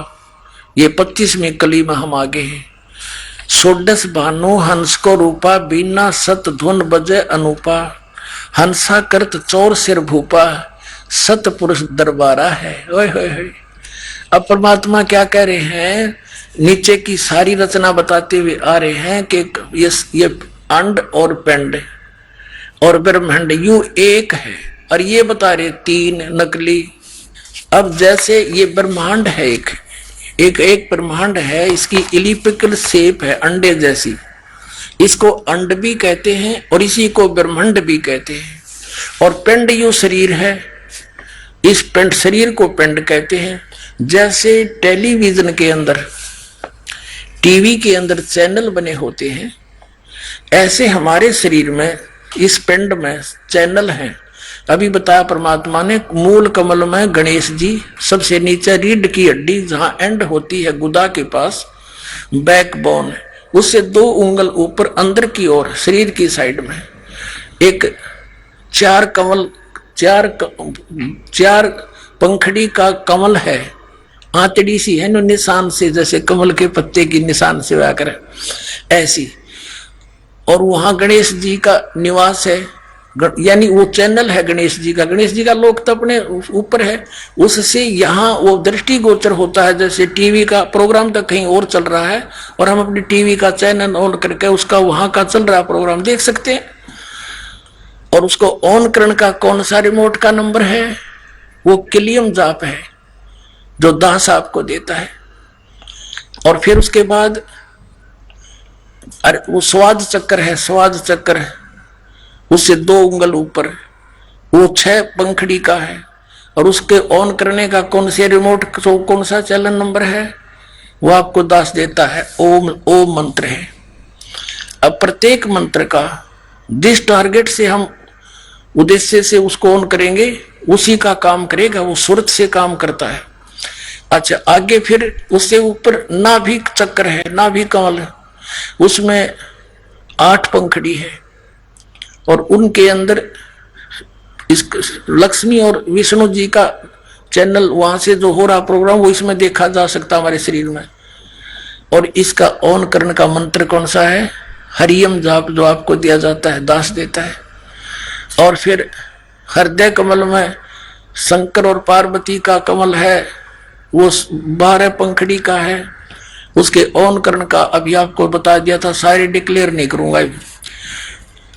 ये 25वीं कली में हम आगे हैं। 16 भानु हंस को रूपा, बीना सत धुन बजे अनूपा, हंसा करत चौर सिर भूपा, सत पुरुष दरबारा है। ओए होए होए। अब परमात्मा क्या कह रहे हैं, नीचे की सारी रचना बताते हुए आ रहे हैं कि ये अंड और पिंड और ब्रह्मांड यूं एक है, और ये बता रहे 3 नकली। अब जैसे ये ब्रह्मांड है, एक ब्रह्मांड है, इसकी इलिप्टिकल शेप है अंडे जैसी, इसको अंड भी कहते हैं और इसी को ब्रह्मांड भी कहते हैं। और पिंड यू शरीर है, इस पिंड शरीर को पिंड कहते हैं। जैसे टेलीविजन के अंदर, टीवी के अंदर चैनल बने होते हैं, ऐसे हमारे शरीर में इस पिंड में चैनल हैं। अभी बताया परमात्मा ने, मूल कमल में गणेश जी, सबसे नीचे रीढ़ की हड्डी जहां एंड होती है गुदा के पास, बैकबोन, उससे 2 उंगल ऊपर अंदर की ओर शरीर की साइड में एक 4 पंखड़ी का कमल है, आंतड़ी सी है, निशान से, जैसे कमल के पत्ते की निशान से आकर ऐसी, और वहां गणेश जी का निवास है, यानी वो चैनल है गणेश जी का। गणेश जी का लोक तो अपने ऊपर है, उससे यहाँ वो दृष्टिगोचर होता है, जैसे टीवी का प्रोग्राम तो कहीं और चल रहा है और हम अपनी टीवी का चैनल ऑन करके उसका वहां का चल रहा प्रोग्राम देख सकते हैं। और उसको ऑन करने का कौन सा रिमोट का नंबर है? वो किलियम जाप है जो दास आपको देता है। और फिर उसके बाद वो स्वाद चक्र है, स्वाद चक्र है, उससे 2 उंगल ऊपर, वो 6 पंखड़ी का है। और उसके ऑन करने का कौन से रिमोट, कौन सा चैनल नंबर है, वो आपको दास देता है। ओम, ओम मंत्र है। अब प्रत्येक मंत्र का जिस टारगेट से हम उद्देश्य से उसको ऑन करेंगे उसी का काम करेगा, वो सूरत से काम करता है। अच्छा, आगे फिर उससे ऊपर नाभि चक्र है, नाभि कमल, उसमें 8 पंखड़ी है और उनके अंदर इस लक्ष्मी और विष्णु जी का चैनल, वहां से जो हो रहा प्रोग्राम वो इसमें देखा जा सकता हमारे शरीर में। और इसका ऑन करने का मंत्र कौन सा है? हरियम जाप, जो आपको दिया जाता है, दास देता है। और फिर हृदय कमल में शंकर और पार्वती का कमल है, वो 12 पंखड़ी का है। उसके ऑन करने का अभी आपको बता दिया था, सारे डिक्लेयर नहीं करूंगा।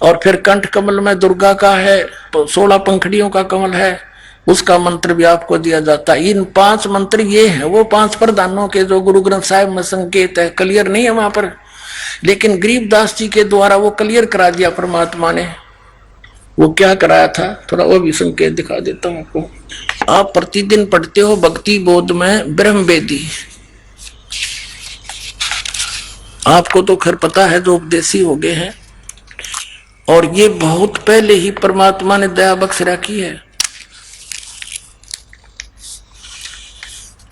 और फिर कंठ कमल में दुर्गा का है, 16 पंखड़ियों का कमल है, उसका मंत्र भी आपको दिया जाता है। इन 5 मंत्र ये हैं, वो 5 प्रधानों के जो गुरु ग्रंथ साहिब में संकेत है, क्लियर नहीं है वहां पर, लेकिन गरीबदास जी के द्वारा वो क्लियर करा दिया परमात्मा ने। वो क्या कराया था, थोड़ा वो भी संकेत दिखा देता हूं आपको। आप प्रतिदिन पढ़ते हो भक्ति बोध में ब्रह्म वेदी, आपको तो खैर पता है जो उपदेशी हो गए हैं, और ये बहुत पहले ही परमात्मा ने दया बख्श रखी है।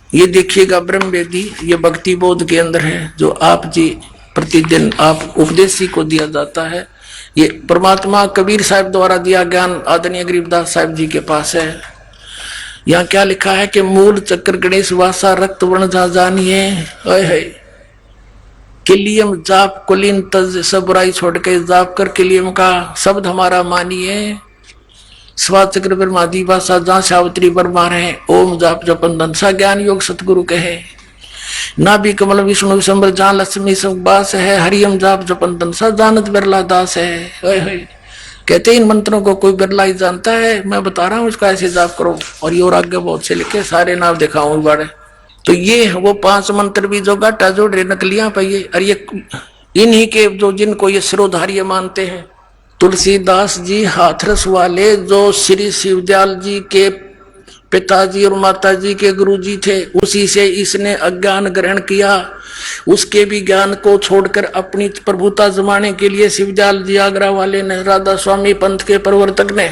ये देखिएगा ब्रह्म वेदी, ये भक्ति बोध के अंदर है, जो आप जी प्रतिदिन आप उपदेशी को दिया जाता है। ये परमात्मा कबीर साहब द्वारा दिया ज्ञान आदरणीय गरीबदास साहब जी के पास है। यहाँ क्या लिखा है कि मूल चक्र गणेश वासा रक्त वर्ण जा जानिए, है किलियम जाप कुलीन तज, सब बुराई छोड़ के जाप कर किलियम का शब्द हमारा मानिए। स्वा चक्र ब्रह्मादि वासा जहाँ सावित्री ब्रह्मा रहे, ओम जाप जपन धनसा ज्ञान योग सतगुरु कहे। नाभि कमल विष्णु विशंबर जहाँ लक्ष्मी सब बास है, हरियम जाप जपन धनसा जानत बिरला दास है। कहते इन मंत्रों को कोई बिरला ही जानता है, मैं बता रहा हूँ इसका ऐसे जाप करो। और ये और आगे बहुत से लिखे, सारे नाम दिखाऊं बड़े। तो ये वो 5 मंत्र भी जो गाटा जोड़ रहे नकलियां पाइए, और ये इन्हीं के जो जिनको ये सिरोधार्य मानते हैं। तुलसीदास जी हाथरस वाले, जो श्री शिवदयाल जी के पिताजी और माताजी के गुरुजी थे, उसी से इसने अज्ञान ग्रहण किया। उसके भी ज्ञान को छोड़कर अपनी प्रभुता जमाने के लिए शिवदयाल जी आगरा वाले ने, राधा स्वामी पंथ के प्रवर्तक ने,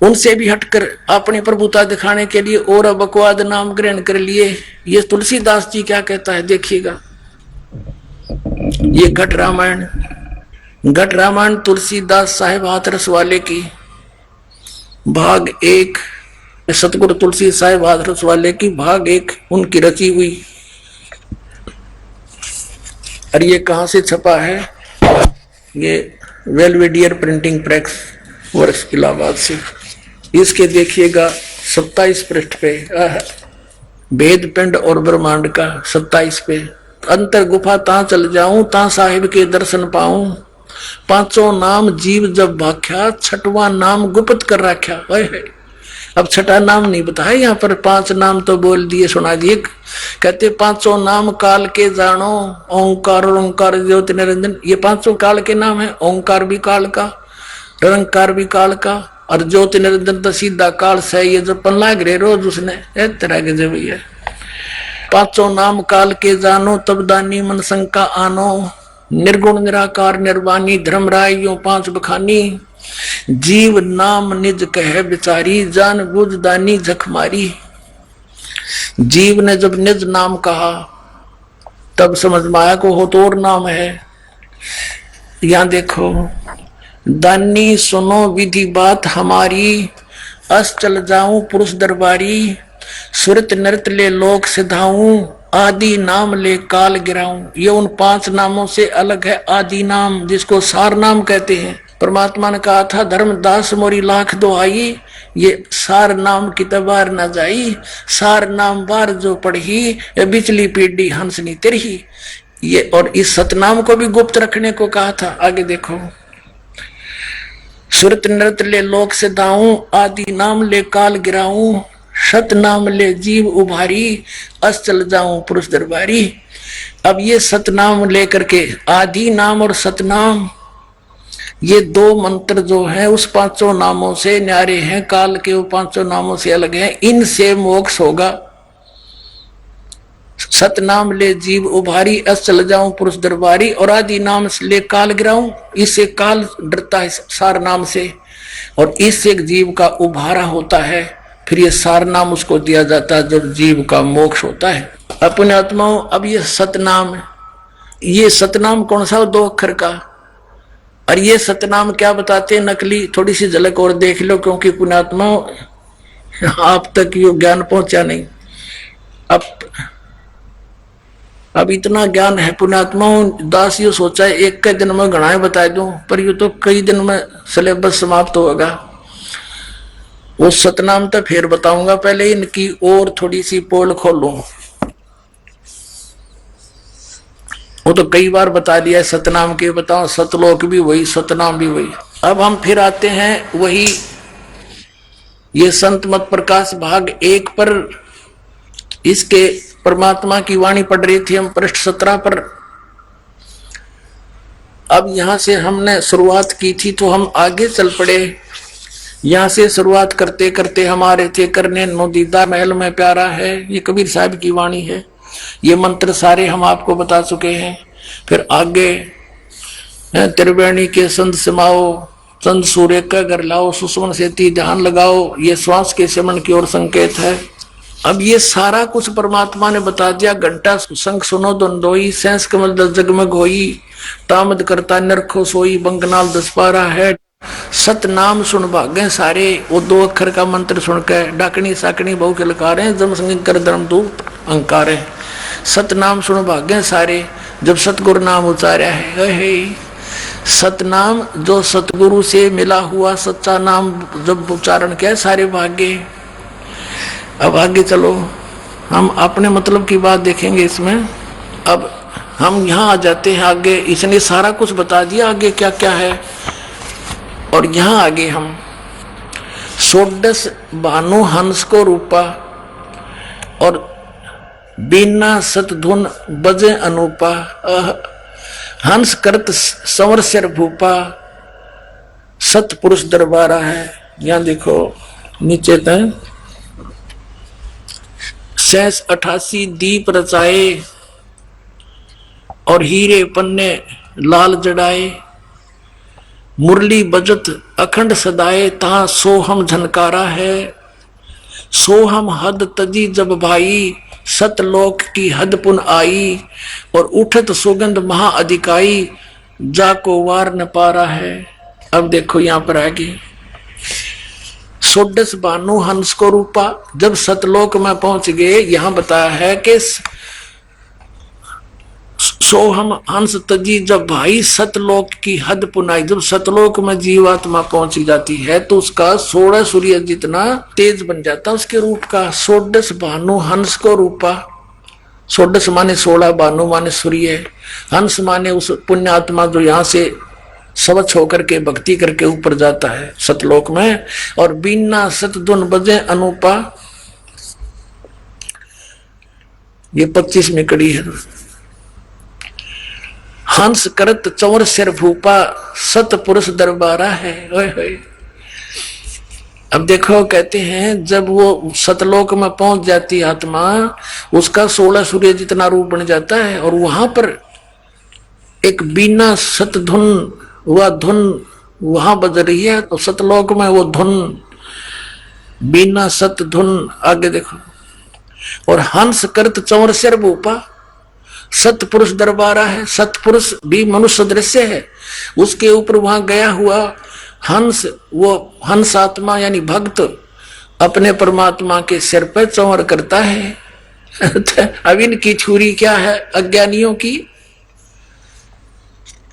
उनसे भी हटकर अपनी प्रभुता दिखाने के लिए और बकवाद नाम ग्रहण कर लिए। ये तुलसीदास जी क्या कहता है देखिएगा। ये घट रामायण तुलसीदास साहेब हाथरस वाले की भाग 1, सतगुरु तुलसी साहेब हाथरस वाले की भाग 1 उनकी रची हुई। और ये कहां से छपा है? ये वेलवेडियर प्रिंटिंग प्रेस वर्ष इलाहाबाद से। इसके देखिएगा 27 पृष्ठ पे भेद पिंड और ब्रह्मांड का 27 पे, अंतर गुफा ता चल जाऊं ता साहिब के दर्शन पाऊं, 5 नाम जीव जब भाख्या, 6वां नाम गुप्त कर रखा। अब 6ठा नाम नहीं बताया यहाँ पर, 5 नाम तो बोल दिए सुना दिए। कहते 5 नाम काल के जानो, ओंकार और ओंकार ज्योति निरंजन, ये 5 काल के नाम है। ओंकार भी काल का, निरंकार भी काल का, और ज्योति निरंजन तो सीधा काल से ये जो पन लाग रहे रोज उसने इस तरह के जो है। 5 नाम काल के जानो, तब दानी मन शंका आनो, निर्गुण निराकार निर्वाणी धर्मराय यो 5 बखानी, जीव नाम निज कह बिचारी, जान बुझ दानी झक मारी। जीव ने जब निज नाम कहा तब समझ में आया को हो तो और नाम है। यहां देखो, दानी सुनो विधि बात हमारी, अस चल जाऊं पुरुष दरबारी, सुरत नृत ले लोक सिधाऊं, आदि नाम ले काल गिराऊं। ये उन 5 नामों से अलग है आदि नाम, जिसको सार नाम कहते हैं। परमात्मा ने कहा था धर्मदास मोरी लाख दुहाई, ये सार नाम की तबार न जाई, सार नाम बार जो पढ़ी, ये बिचली पीढ़ी हंसनी तेरी। ये और इस सतनाम को भी गुप्त रखने को कहा था। आगे देखो, सुरत नृत ले लोक से दाऊं, आदि नाम ले काल गिराऊं, सत नाम ले जीव उभारी, अस चल जाऊं पुरुष दरबारी। अब ये सतनाम लेकर के आदि नाम और सतनाम, ये 2 मंत्र जो है उस 5 नामों से न्यारे हैं, काल के वो 5 नामों से अलग हैं। इनसे मोक्ष होगा। सतनाम ले जीव उभारी, अस चल जाऊं पुरुष दरबारी, और आदि नाम ले काल गिराऊं, इससे काल डरता है सार नाम से, और इससे जीव का उभारा होता है। फिर ये सार नाम उसको दिया जाता है जब जीव का मोक्ष होता है। अपने आत्माओं, अब ये सतनाम, ये सतनाम कौन सा? 2 अक्षर का। और ये सतनाम क्या बताते हैं नकली, थोड़ी सी झलक और देख लो, क्योंकि पुण्यात्माओं आप तक ये ज्ञान पहुंचा नहीं। अब इतना ज्ञान है पुण्यात्माओं, दास ये सोचा है एक के दिन में गणाएं बता दूं, पर ये तो कई दिन में सिलेबस समाप्त होगा। वो सतनाम तो फिर बताऊंगा, पहले इनकी और थोड़ी सी पोल खोलूं। वो तो कई बार बता दिया सतनाम के, बताओ सतलोक भी वही, सतनाम भी वही। अब हम फिर आते हैं वही, ये संत मत प्रकाश भाग 1 पर, इसके परमात्मा की वाणी पढ़ रही थी हम पृष्ठ 17 पर। अब यहां से हमने शुरुआत की थी तो हम आगे चल पड़े। यहां से शुरुआत करते करते हमारे थे करने नोदीदा महल में प्यारा है, ये कबीर साहब की वाणी है। ये मंत्र सारे हम आपको बता चुके हैं। फिर आगे त्रिवेणी के संत समाओ, चंद सूर्य का घर लाओ, सुषमन से ध्यान लगाओ, ये श्वास के सिमरण की ओर संकेत है। अब ये सारा कुछ परमात्मा ने बता दिया। घंटा संग सुनो दंदोई, सैंस कमल 10 जगमग होई, तामद करता नरखो सोई, बंगनाल 10 पारा है। सतनाम सुन भागे सारे, वो 2 अक्षर का मंत्र सुनकर डाकनी साकनी बहु के लकारे, जम संग कर धर्म धूप अंकारे। सतनाम सुन भागे सारे, जब सतगुरु नाम उचारा है। सतनाम जो सतगुरु से मिला हुआ सच्चा नाम जब उच्चारण किया सारे भाग्य। अब आगे चलो, हम अपने मतलब की बात देखेंगे इसमें। अब हम यहाँ आ जाते हैं आगे, इसने सारा कुछ बता दिया आगे क्या क्या है। और यहाँ आगे हम 16 भानु हंस को रूपा, और बिना सतधुन बजे अनूपा, हंस करत संवर सिर भूपा, सतपुरुष दरबारा है। यहाँ देखो नीचे तक 88 दीप रचाए, और हीरे पन्ने लाल जड़ाए, मुरली बजत अखंड सदाए, तहां सोहम झनकारा है। सोहम हद तजी जब भाई, सतलोक की हद पुन आई, और उठत सुगंध महा अधिकाई, जाको वार न पारा है। अब देखो यहां पर आगे 16 भानु हंस को रूपा, जब सतलोक में पहुंच गए, यहां बताया है कि सोहम हंस तजी जब भाई, सतलोक की हद पुनाई। जब सतलोक में जीवात्मा पहुंच जाती है तो उसका 16 सूर्य जितना तेज बन जाता उसके रूप का। 16 भानु हंस को रूपा, 16 माने 16, भानु माने सूर्य, हंस माने उस पुण्यात्मा जो यहाँ से स्वच्छ होकर के भक्ति करके ऊपर जाता है सतलोक में। और बिना सतधुन बजे अनूपा, ये 25वीं कड़ी है। हंस करत चंवर सिर भूपा, सतपुरुष दरबारा है। अब देखो कहते हैं जब वो सतलोक में पहुंच जाती आत्मा, उसका 16 सूर्य जितना रूप बन जाता है, और वहां पर एक बीना सतधुन, वह धुन वहां बज रही है, तो सतलोक में वो धुन बीना सतधुन। आगे देखो, और हंस करत चौर सिर भूपा, सतपुरुष दरबारा है। सतपुरुष भी मनुष्य दृश्य है, उसके ऊपर वहां गया हुआ हंस, वो हंस आत्मा यानी भक्त अपने परमात्मा के सिर पर चौर करता है। अब इनकी छुरी क्या है अज्ञानियों की,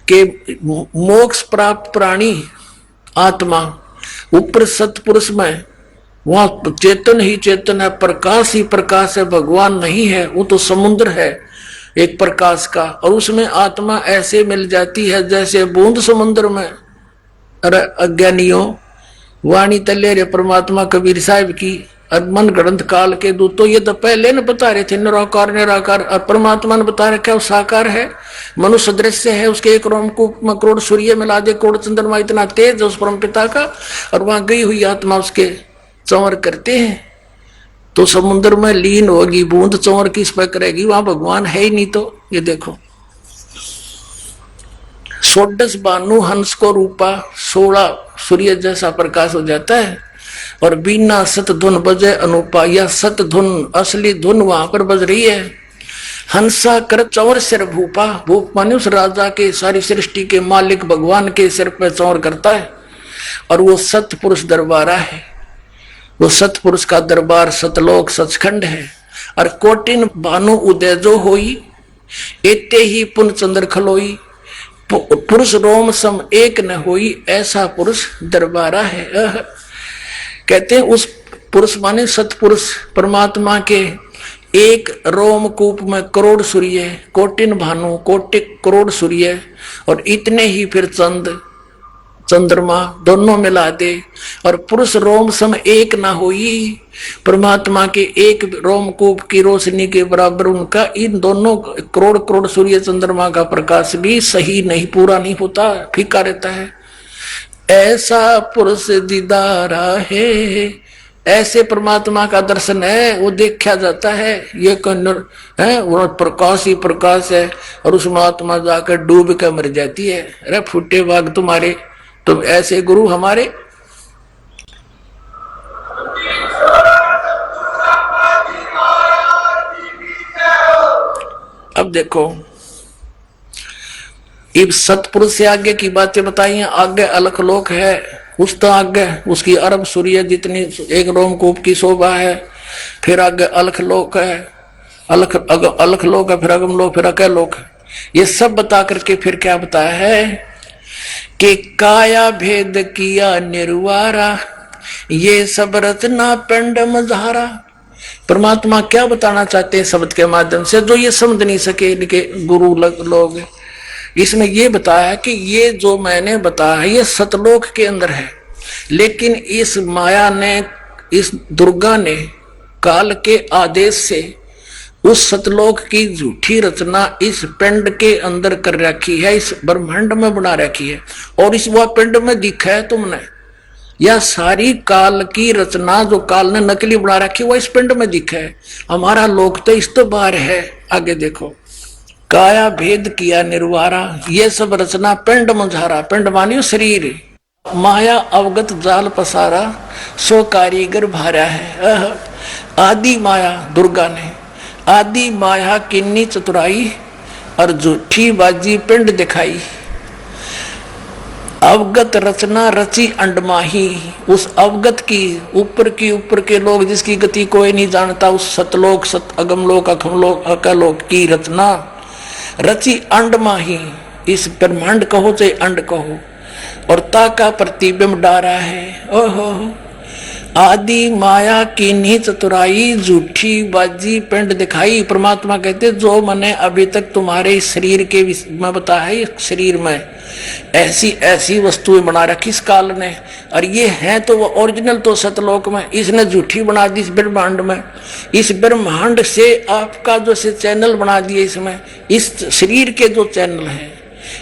के मोक्ष प्राप्त प्राणी आत्मा ऊपर सतपुरुष में, वहां चेतन ही चेतन है, प्रकाश ही प्रकाश है, भगवान नहीं है, वो तो समुद्र है एक प्रकाश का, और उसमें आत्मा ऐसे मिल जाती है जैसे बूंद समुद्र में। अरे अज्ञानियों, वाणी तले रे परमात्मा कबीर साहब की, मन ग्रंथ काल के दूत तो ये तो पहले न बता रहे थे निराकार निराकार, और परमात्मा ने बता रखा वो साकार है, मनुष्य दृश्य है, उसके एक रोमकूप में करोड़ सूर्य मिला दे, करोड़ चंद्रमा, इतना तेज है उस परम पिता का, और वहां गई हुई आत्मा उसके चौर करते हैं तो समुद्र में लीन होगी, बूंद चौर किस पर करेगी, वहां भगवान है ही नहीं। तो ये देखो, 16 बानु हंस को रूपा, 16 सूर्य जैसा प्रकाश हो जाता है, और बीना सत धुन बजे अनुपा, या सत धुन असली धुन वहां पर बज रही है। हंसा कर चौर सिर भूपा, भूप माने उस राजा के, सारी सृष्टि के मालिक भगवान के सिर पर चौर करता है, और वो सतपुरुष दरबारा है। वो सतपुरुष का दरबार सतलोक सचखंड है। और कोटिन भानु उदय जो होई, एते ही पुन चंद्र खलोई, पुरुष रोम सम एक न होई, ऐसा पुरुष दरबारा है। कहते हैं उस पुरुष माने सतपुरुष परमात्मा के एक रोमकूप में करोड़ सूर्य, कोटिन भानु कोटि करोड़ सूर्य, और इतने ही फिर चंद चंद्रमा दोनों मिला दे, और पुरुष रोम सम एक ना होई, परमात्मा के एक रोमकूप की रोशनी के बराबर उनका इन दोनों करोड़ करोड़ सूर्य चंद्रमा का प्रकाश भी सही नहीं, पूरा नहीं होता, फीका रहता है। ऐसा पुरुष दीदारा है, ऐसे परमात्मा का दर्शन है, वो देखा जाता है, ये कन्नड़ है, वो प्रकाश ही प्रकाश है, और उसमें आत्मा जाकर डूब कर मर जाती है। अरे फुटे बाग तुम्हारे, तो ऐसे गुरु हमारे। अब देखो, इब सतपुरुष से आगे की बातें बताई, आगे अलख लोक है, उस तो आगे उसकी अरब सूर्य जितनी एक रोमकूप की शोभा है, फिर आगे अलख लोक है, अलख लोक है, फिर अगम लोक, फिर अकय लोक है। ये सब बता करके फिर क्या बताया है कि काया भेद किया निर्वारा, ये सब रचना पिंड मझारा। परमात्मा क्या बताना चाहते हैं शब्द के माध्यम से, जो ये समझ नहीं सके इनके गुरु लोग। इसमें ये बताया कि ये जो मैंने बताया ये सतलोक के अंदर है, लेकिन इस माया ने, इस दुर्गा ने काल के आदेश से उस सतलोक की झूठी रचना इस पिंड के अंदर कर रखी है, इस ब्रह्मांड में बना रखी है, और इस वह पिंड में दिखा है तुमने, यह सारी काल की रचना जो काल ने नकली बना रखी है वह इस पिंड में दिखा है। हमारा लोक तो इस तो बाहर है। आगे देखो, काया भेद किया निर्वारा, ये सब रचना पिंड मझारा, पिंड मानियो शरीर, माया अवगत जाल पसारा, सो कारीगर भारा है। आदि माया दुर्गा ने आदि माया किन्नी चतुराई, और झूठी बाजी पिंड दिखाई। अवगत रचना रची अंडमाही, उस अवगत की ऊपर के लोग जिसकी गति कोई नहीं जानता, उस सतलोक सत अगमलोक अखमलोक अकलोक की रचना रची अंडमाही, इस ब्रह्मांड कहो चाहे अंड कहो, और ताका प्रतिबिंब डारा है। ओहो, आदि माया की नी चतुराई, झूठी बाजी पिंड दिखाई। परमात्मा कहते जो मैंने अभी तक तुम्हारे शरीर के में बताया है, शरीर में ऐसी ऐसी वस्तुएं बना रखी इस काल ने, और ये है तो वो ओरिजिनल तो सतलोक में, इसने झूठी बना दी इस ब्रह्मांड में। इस ब्रह्मांड से आपका जो से चैनल बना दिए, इसमें इस शरीर के जो चैनल हैं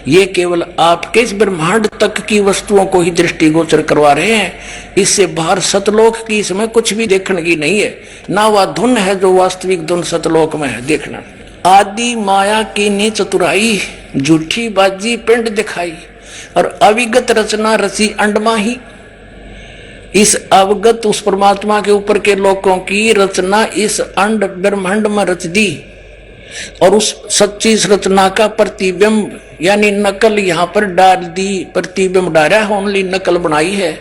ये केवल आपके इस ब्रह्मांड तक की वस्तुओं को ही दृष्टिगोचर करवा रहे हैं। इससे बाहर सतलोक की इसमें कुछ भी देखने की नहीं है, ना वह धुन है जो वास्तविक धुन सतलोक में है। देखना आदि माया की ने चतुराई, झूठी बाजी पिंड दिखाई, और अविगत रचना रची अंडमा ही। इस अवगत उस परमात्मा के ऊपर के लोगों की रचना इस अंड ब्रह्मांड में रच दी, और उस सच्ची रचना का प्रतिबिंब यानी नकल यहाँ पर डाल दी। प्रतिबिंब डाला है, ओनली नकल बनाई है।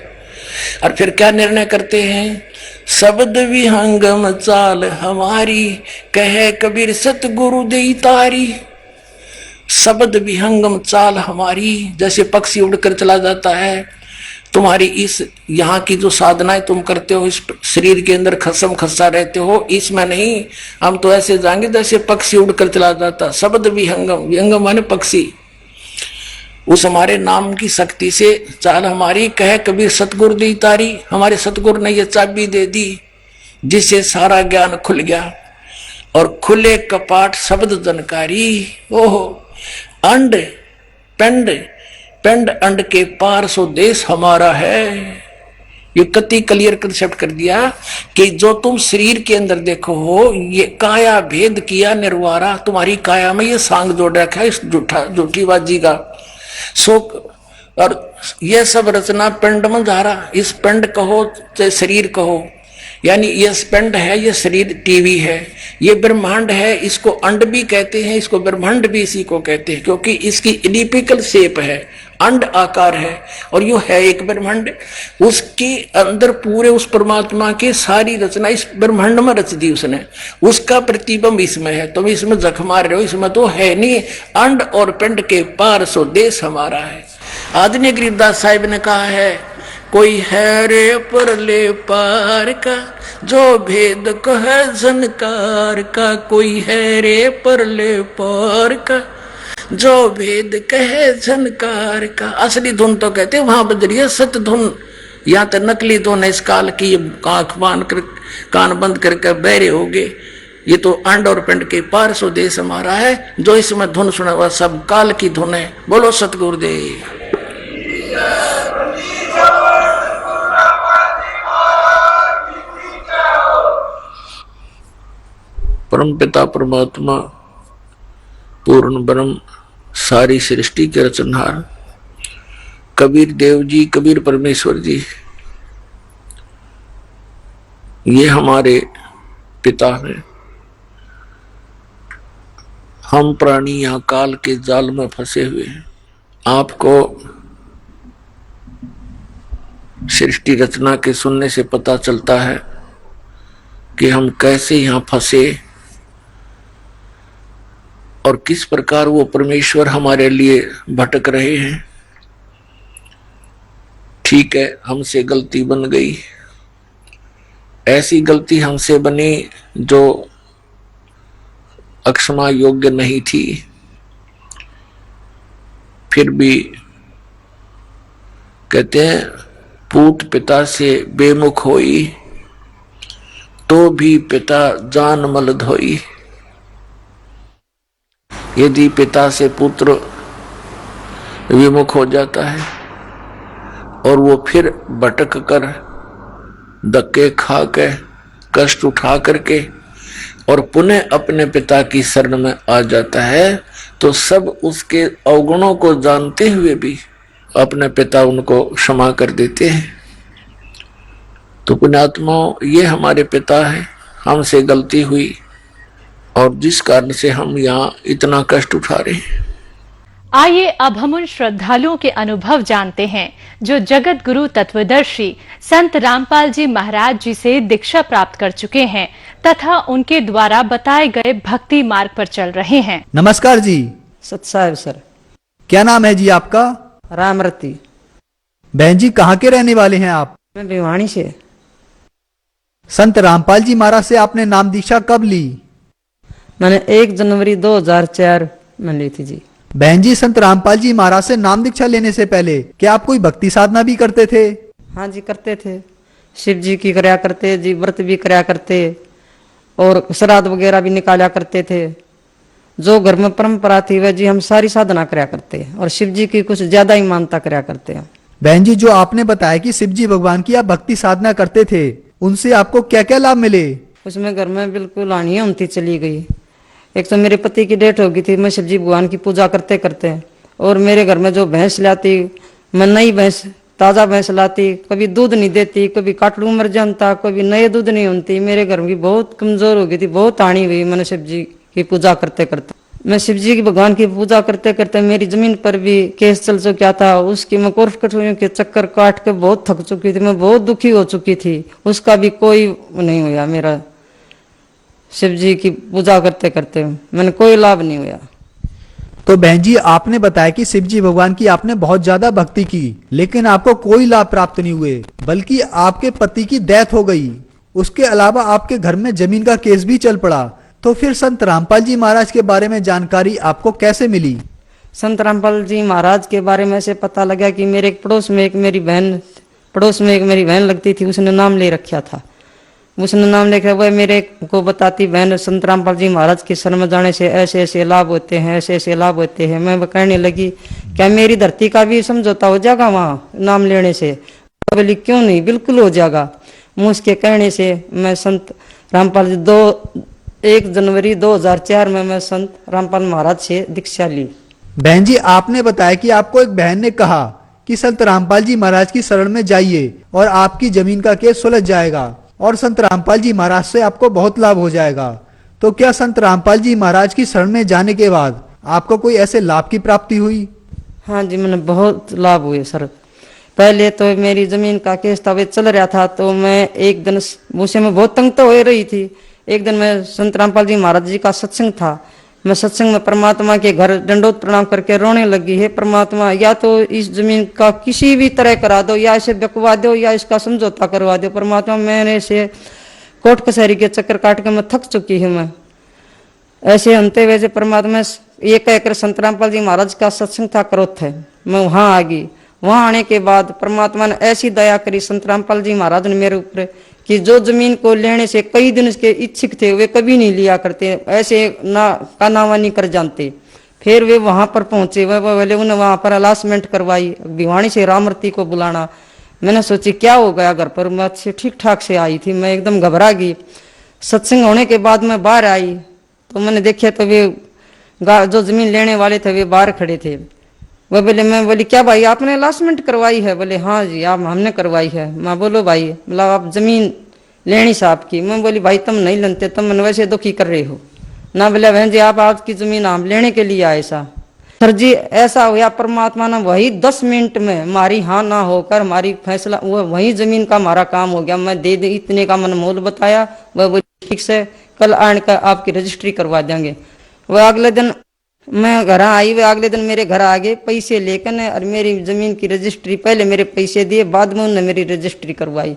और फिर क्या निर्णय करते हैं? शब्द विहंगम चाल हमारी, कहे कबीर सतगुरु देई तारी। शब्द विहंगम चाल हमारी, जैसे पक्षी उड़कर चला जाता है, तुम्हारी इस यहाँ की जो साधनाएं तुम करते हो, इस शरीर के अंदर खसम खसा रहते हो, इसमें नहीं, हम तो ऐसे जाएंगे जैसे पक्षी उड़कर चला जाता। शब्द विहंगम, विहंगम माने पक्षी, उस हमारे नाम की शक्ति से चाल हमारी, कहे कबीर सतगुरु दी तारी। हमारे सतगुरु ने ये चाबी दे दी जिससे सारा ज्ञान खुल गया, और खुले कपाट शब्द जनकारी। ओहो, अंड पिंड, पिंड अंड के पार सो देश हमारा है। ये कति क्लियर कंसेप्ट कर दिया कि जो तुम शरीर के अंदर देखो हो, ये काया भेद किया निर्वारा। तुम्हारी काया में ये सांग जोड़ रखा है इस झूठी बाजी का सो, और ये सब रचना पिंड में जा रहा। इस पिंड कहो चाहे शरीर कहो, यानी ये पिंड है, ये शरीर टीवी है, ये ब्रह्मांड है, इसको अंड भी कहते हैं, इसको ब्रह्मांड भी इसी को कहते हैं, क्योंकि इसकी इलिप्टिकल शेप है, अंड आकार है, और यो है एक ब्रह्मांड। उसके अंदर पूरे उस परमात्मा की सारी रचना इस ब्रह्मांड में रच दी उसने, उसका प्रतिबिंब इसमें है। तुम इसमें जख मार रहे हो, इसमें तो है नहीं। अंड और पिंड के पार सो देश हमारा है। आदरणीय गरीबदास साहिब ने कहा है, कोई है रे परले पार का, जो भेद कहे झनकार का। कोई है रे परले पार का, जो भेद कहे झनकार का। असली धुन तो कहते वहां बज रही है सत्य धुन, यहाँ तो नकली धुन है। इस काल की आंख बांध कर कान बंद करके बहरे हो गए। ये तो अंड और पिंड के पार सो देश हमारा है। जो इसमें धुन सुना हुआ सब काल की धुन है। बोलो सतगुरुदेव। परम पिता परमात्मा पूर्ण ब्रह्म सारी सृष्टि के रचनहार कबीर देव जी, कबीर परमेश्वर जी, ये हमारे पिता हैं। हम प्राणी यहाँ काल के जाल में फंसे हुए हैं। आपको सृष्टि रचना के सुनने से पता चलता है कि हम कैसे यहाँ फंसे और किस प्रकार वो परमेश्वर हमारे लिए भटक रहे हैं। ठीक है, हमसे गलती बन गई, ऐसी गलती हमसे बनी जो अक्षमा योग्य नहीं थी, फिर भी कहते हैं पूत पिता से बेमुख होई, तो भी पिता जान मल धोई। यदि पिता से पुत्र विमुख हो जाता है और वो फिर भटक कर धक्के खा के कष्ट उठा करके और पुनः अपने पिता की शरण में आ जाता है, तो सब उसके अवगुणों को जानते हुए भी अपने पिता उनको क्षमा कर देते हैं। तो पुण्यात्माओं, ये हमारे पिता है, हमसे गलती हुई और जिस कारण से हम यहाँ इतना कष्ट उठा रहे हैं। आइए अब हम उन श्रद्धालुओं के अनुभव जानते हैं जो जगत गुरु तत्वदर्शी संत रामपाल जी महाराज जी से दीक्षा प्राप्त कर चुके हैं तथा उनके द्वारा बताए गए भक्ति मार्ग पर चल रहे हैं। नमस्कार जी। सत साहेब सर। क्या नाम है जी आपका? रामरती। बहन जी, कहाँ के रहने वाले हैं आप? मैं भिवानी से। संत रामपाल जी महाराज से आपने नाम दीक्षा कब ली? मैंने 1 जनवरी 2004 में ली थी जी। बहन जी, संत रामपाल जी महाराज से नाम दीक्षा लेने से पहले क्या आप कोई भक्ति साधना भी करते थे? हाँ जी, करते थे। शिव जी की कराया करते जी, व्रत भी कराया करते और श्राद्ध वगैरह भी निकाला करते थे। जो घर में परंपरा थी वह जी हम सारी साधना कराया करते और शिव जी की कुछ ज्यादा ही मानता कराया करते हैं। बहन जी, जो आपने बताया कि शिव जी भगवान की आप भक्ति साधना करते थे, उनसे आपको क्या क्या लाभ मिले? उसमें घर में बिल्कुल हानि होती चली गई। एक तो मेरे पति की डेथ हो गई थी, मैं शिव जी भगवान की पूजा करते करते, और मेरे घर में जो भैंस लाती, मैं नई भैंस ताज़ा भैंस लाती, कभी दूध नहीं देती, कभी काटलू मर जानता, कभी नए दूध नहीं होती। मेरे घर की बहुत कमजोर हो गई थी, बहुत हानि हुई मैंने शिव जी की पूजा करते करते। मैं शिव जी की भगवान की पूजा करते करते मेरी जमीन पर भी केस चल चुका था, उसकी मैं कोर्ट कचहरियों के चक्कर काट के बहुत थक चुकी थी, मैं बहुत दुखी हो चुकी थी, उसका भी कोई नहीं हुआ। मेरा शिव जी की पूजा करते करते मैंने कोई लाभ नहीं हुआ। तो बहन जी, आपने बताया कि शिव जी भगवान की आपने बहुत ज्यादा भक्ति की, लेकिन आपको कोई लाभ प्राप्त नहीं हुए, बल्कि आपके पति की डेथ हो गई। उसके अलावा आपके घर में जमीन का केस भी चल पड़ा। तो फिर संत रामपाल जी महाराज के बारे में जानकारी आपको कैसे मिली? संत रामपाल जी महाराज के बारे में से पता लगा कि मेरे पड़ोस में एक मेरी बहन लगती थी, उसने नाम ले रखा था। उसने नाम लिखा, वह मेरे को बताती, बहन संत रामपाल जी महाराज के शरण में जाने से ऐसे ऐसे लाभ होते हैं, ऐसे ऐसे लाभ होते हैं। मैं कहने लगी, क्या मेरी धरती का भी समझौता हो जाएगा वहाँ नाम लेने से? बोली क्यों नहीं, बिल्कुल हो जाएगा। मुझ उसके कहने से मैं संत रामपाल जी 1 जनवरी 2004 में मैं संत रामपाल महाराज से दीक्षा ली। बहन जी, आपने बताया कि आपको एक बहन ने कहा कि संत रामपाल जी महाराज की शरण में जाइए और आपकी जमीन का केस सुलझ जाएगा और संत रामपाल जी महाराज से आपको बहुत लाभ हो जाएगा। तो क्या संत रामपाल जी महाराज की शरण में जाने के बाद आपको कोई ऐसे लाभ की प्राप्ति हुई? हाँ जी, मैंने बहुत लाभ हुए सर। पहले तो मेरी जमीन का केस था, वे चल रहा था, तो मैं एक दिन मुझसे मैं बहुत तंग तो हो रही थी। एक दिन मैं संत रामपाल जी महाराज जी का सत्संग था, मैं सत्संग में परमात्मा के घर दंडोत प्रणाम करके रोने लगी, हे परमात्मा, या तो इस जमीन का किसी भी तरह करा दो, या इसे बिकवा दो, या इसका समझौता करवा दो। परमात्मा, मैंने से कोर्ट कचहरी के चक्कर काट के मैं थक चुकी हूँ। मैं ऐसे अंते वैसे परमात्मा ये कहकर संत रामपाल जी महाराज का सत्संग था क्रोध है, मैं वहां आ गई। वहां आने के बाद परमात्मा ने ऐसी दया करी संत रामपाल जी महाराज ने मेरे ऊपर कि जो जमीन को लेने से कई दिन के इच्छुक थे, वे कभी नहीं लिया करते, ऐसे ना कानावा नहीं कर जानते। फिर वे वहां पर पहुंचे, वह बोले उन्हें वहां पर अलासमेंट करवाई, भिवानी से रामरती को बुलाना। मैंने सोची क्या हो गया घर पर, मैं अच्छे ठीक ठाक से आई थी, मैं एकदम घबरा गई। सत्संग होने के बाद मैं बाहर आई तो मैंने देखा तो वे जो जमीन लेने वाले थे वे बाहर खड़े थे। वह बोले, मैं बोली क्या भाई आपने अलासमेंट करवाई है? बोले हाँ जी आप हमने करवाई है। मैं बोलो भाई, मतलब आप जमीन लेनी साहब की? मैं बोली भाई तुम नहीं लेते, तुम मन वैसे दुखी कर रहे हो ना। बोले बहन जी आप आपकी जमीन हम लेने के लिए आए सा। सर जी ऐसा हुआ, परमात्मा ने वही 10 मिनट में हमारी हाँ ना होकर हमारी फैसला वही जमीन का हमारा काम हो गया। मैं दे इतने का मन मोल बताया, वह बोली ठीक से कल आने का आपकी रजिस्ट्री करवा देंगे। वह अगले दिन मैं घर आई, वे अगले दिन मेरे घर आ गए पैसे लेकर, और मेरी जमीन की रजिस्ट्री पहले मेरे पैसे दिए, बाद में उन्होंने मेरी रजिस्ट्री करवाई।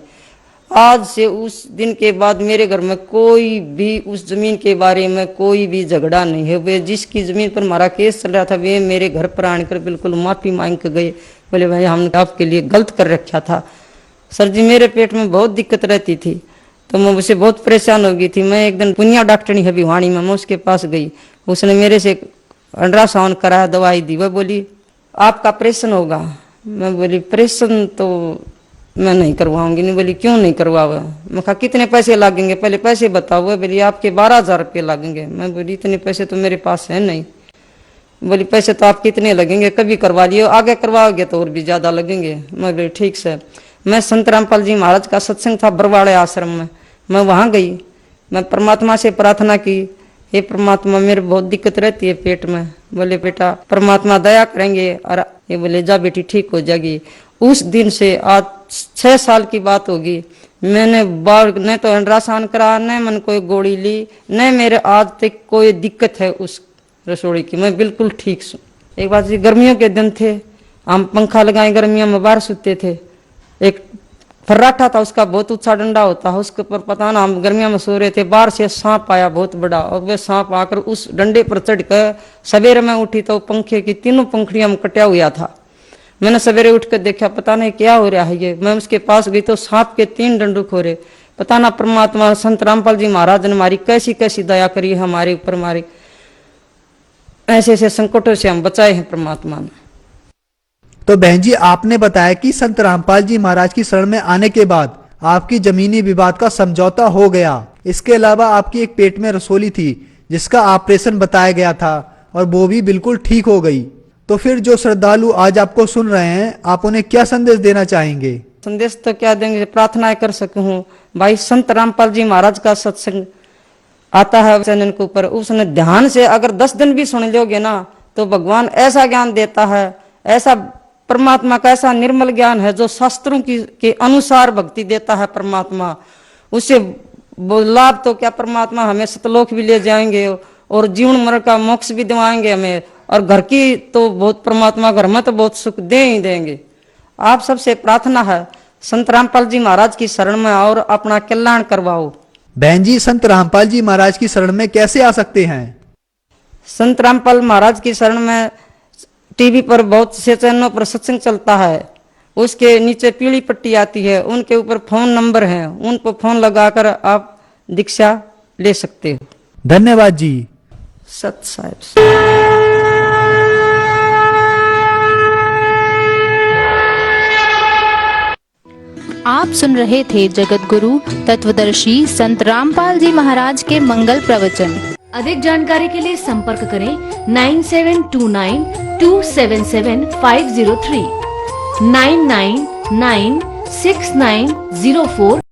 आज से उस दिन के बाद मेरे घर में कोई भी उस जमीन के बारे में कोई भी झगड़ा नहीं है। वे जिसकी जमीन पर हमारा केस चल रहा था वे मेरे घर पर आकर बिल्कुल माफी मांग के गए, बोले भाई हमने आपके लिए गलत कर रखा था। सर जी मेरे पेट में बहुत दिक्कत रहती थी तो मैं उससे बहुत परेशान हो गई थी। मैं एक दिन पुनिया डॉक्टरनी है भिवानी में, मैं उसके पास गई, उसने मेरे से अल्ट्रासाउंड कराया, दवाई दी। वह बोली आपका ऑपरेशन होगा। मैं बोली ऑपरेशन तो मैं नहीं करवाऊंगी। नहीं बोली क्यों नहीं करवाओ? मैं कहा कितने पैसे लगेंगे पहले पैसे बताओ। वह बोली आपके 12,000 रुपये लगेंगे। मैं बोली इतने पैसे तो मेरे पास है नहीं। बोली पैसे तो आप कितने लगेंगे, कभी करवा लियो, आगे करवाओगे तो और भी ज्यादा लगेंगे। मैं बोली ठीक से। मैं संत रामपाल जी महाराज का सत्संग था बरवाड़े आश्रम में, मैं वहां गई, मैं परमात्मा से प्रार्थना की, हे परमात्मा मेरे बहुत दिक्कत रहती है पेट में। बोले बेटा परमात्मा दया करेंगे, और ये बोले जा बेटी ठीक हो जाएगी। उस दिन से आज 6 साल की बात होगी, मैंने न तो अल्ट्रासाउंड करा, न मन कोई गोली ली, न मेरे आज तक कोई दिक्कत है उस रसोड़ी की, मैं बिल्कुल ठीक हूँ। एक बात गर्मियों के दिन थे, हम पंखा लगाए, गर्मियों में बाहर सोते थे। एक फर्राटा था उसका बहुत ऊंचा डंडा होता है, उसके ऊपर पता ना हम गर्मियों में सो रहे थे, बाहर से सांप आया बहुत बड़ा, और वह सांप आकर उस डंडे पर चढ़कर सवेरे में उठी तो पंखे की तीनों पंखड़ियां में कटा हुआ था। मैंने सवेरे उठ कर देखा, पता नहीं क्या हो रहा है ये। मैं उसके पास गई तो सांप के 3 डंडूक हो रहे। पता ना परमात्मा संत रामपाल जी महाराज ने हमारी कैसी कैसी दया करी है हमारे ऊपर, हमारे ऐसे ऐसे संकटों से हम बचाए हैं परमात्मा ने। तो बहन जी आपने बताया कि संत रामपाल जी महाराज की शरण में आने के बाद आपकी जमीनी विवाद का समझौता हो गया। इसके अलावा आपकी एक पेट में रसोली थी जिसका ऑपरेशन बताया गया था और वो भी बिल्कुल ठीक हो गई। तो फिर जो श्रद्धालु आज आपको सुन रहे हैं, आप उन्हें क्या संदेश देना चाहेंगे? संदेश तो क्या देंगे, प्रार्थनाएं कर सकूं। भाई संत रामपाल जी महाराज का सत्संग आता है चैनल के ऊपर, उसने ध्यान से अगर 10 दिन भी सुन लोगे ना तो भगवान ऐसा ज्ञान देता है, ऐसा परमात्मा का ऐसा निर्मल ज्ञान है जो शास्त्रों के अनुसार भक्ति देता है परमात्मा। उससे लाभ तो क्या, परमात्मा हमें सतलोक भी ले जाएंगे और जीवन मरण का मोक्ष भी दिवाएंगे हमें, और घर की तो बहुत परमात्मा घर में तो बहुत सुख दे ही देंगे। आप सबसे प्रार्थना है संत रामपाल जी महाराज की शरण में और अपना कल्याण करवाओ। बहन जी, संत रामपाल जी महाराज की शरण में कैसे आ सकते हैं? संत रामपाल महाराज की शरण में टीवी पर बहुत से चैनलों पर सत्संग चलता है, उसके नीचे पीली पट्टी आती है, उनके ऊपर फोन नंबर है, उन पर फोन लगाकर आप दीक्षा ले सकते हो। धन्यवाद जी। सत साहिब। आप सुन रहे थे जगत गुरु तत्वदर्शी संत रामपाल जी महाराज के मंगल प्रवचन। अधिक जानकारी के लिए संपर्क करें 9729277503 9996904504।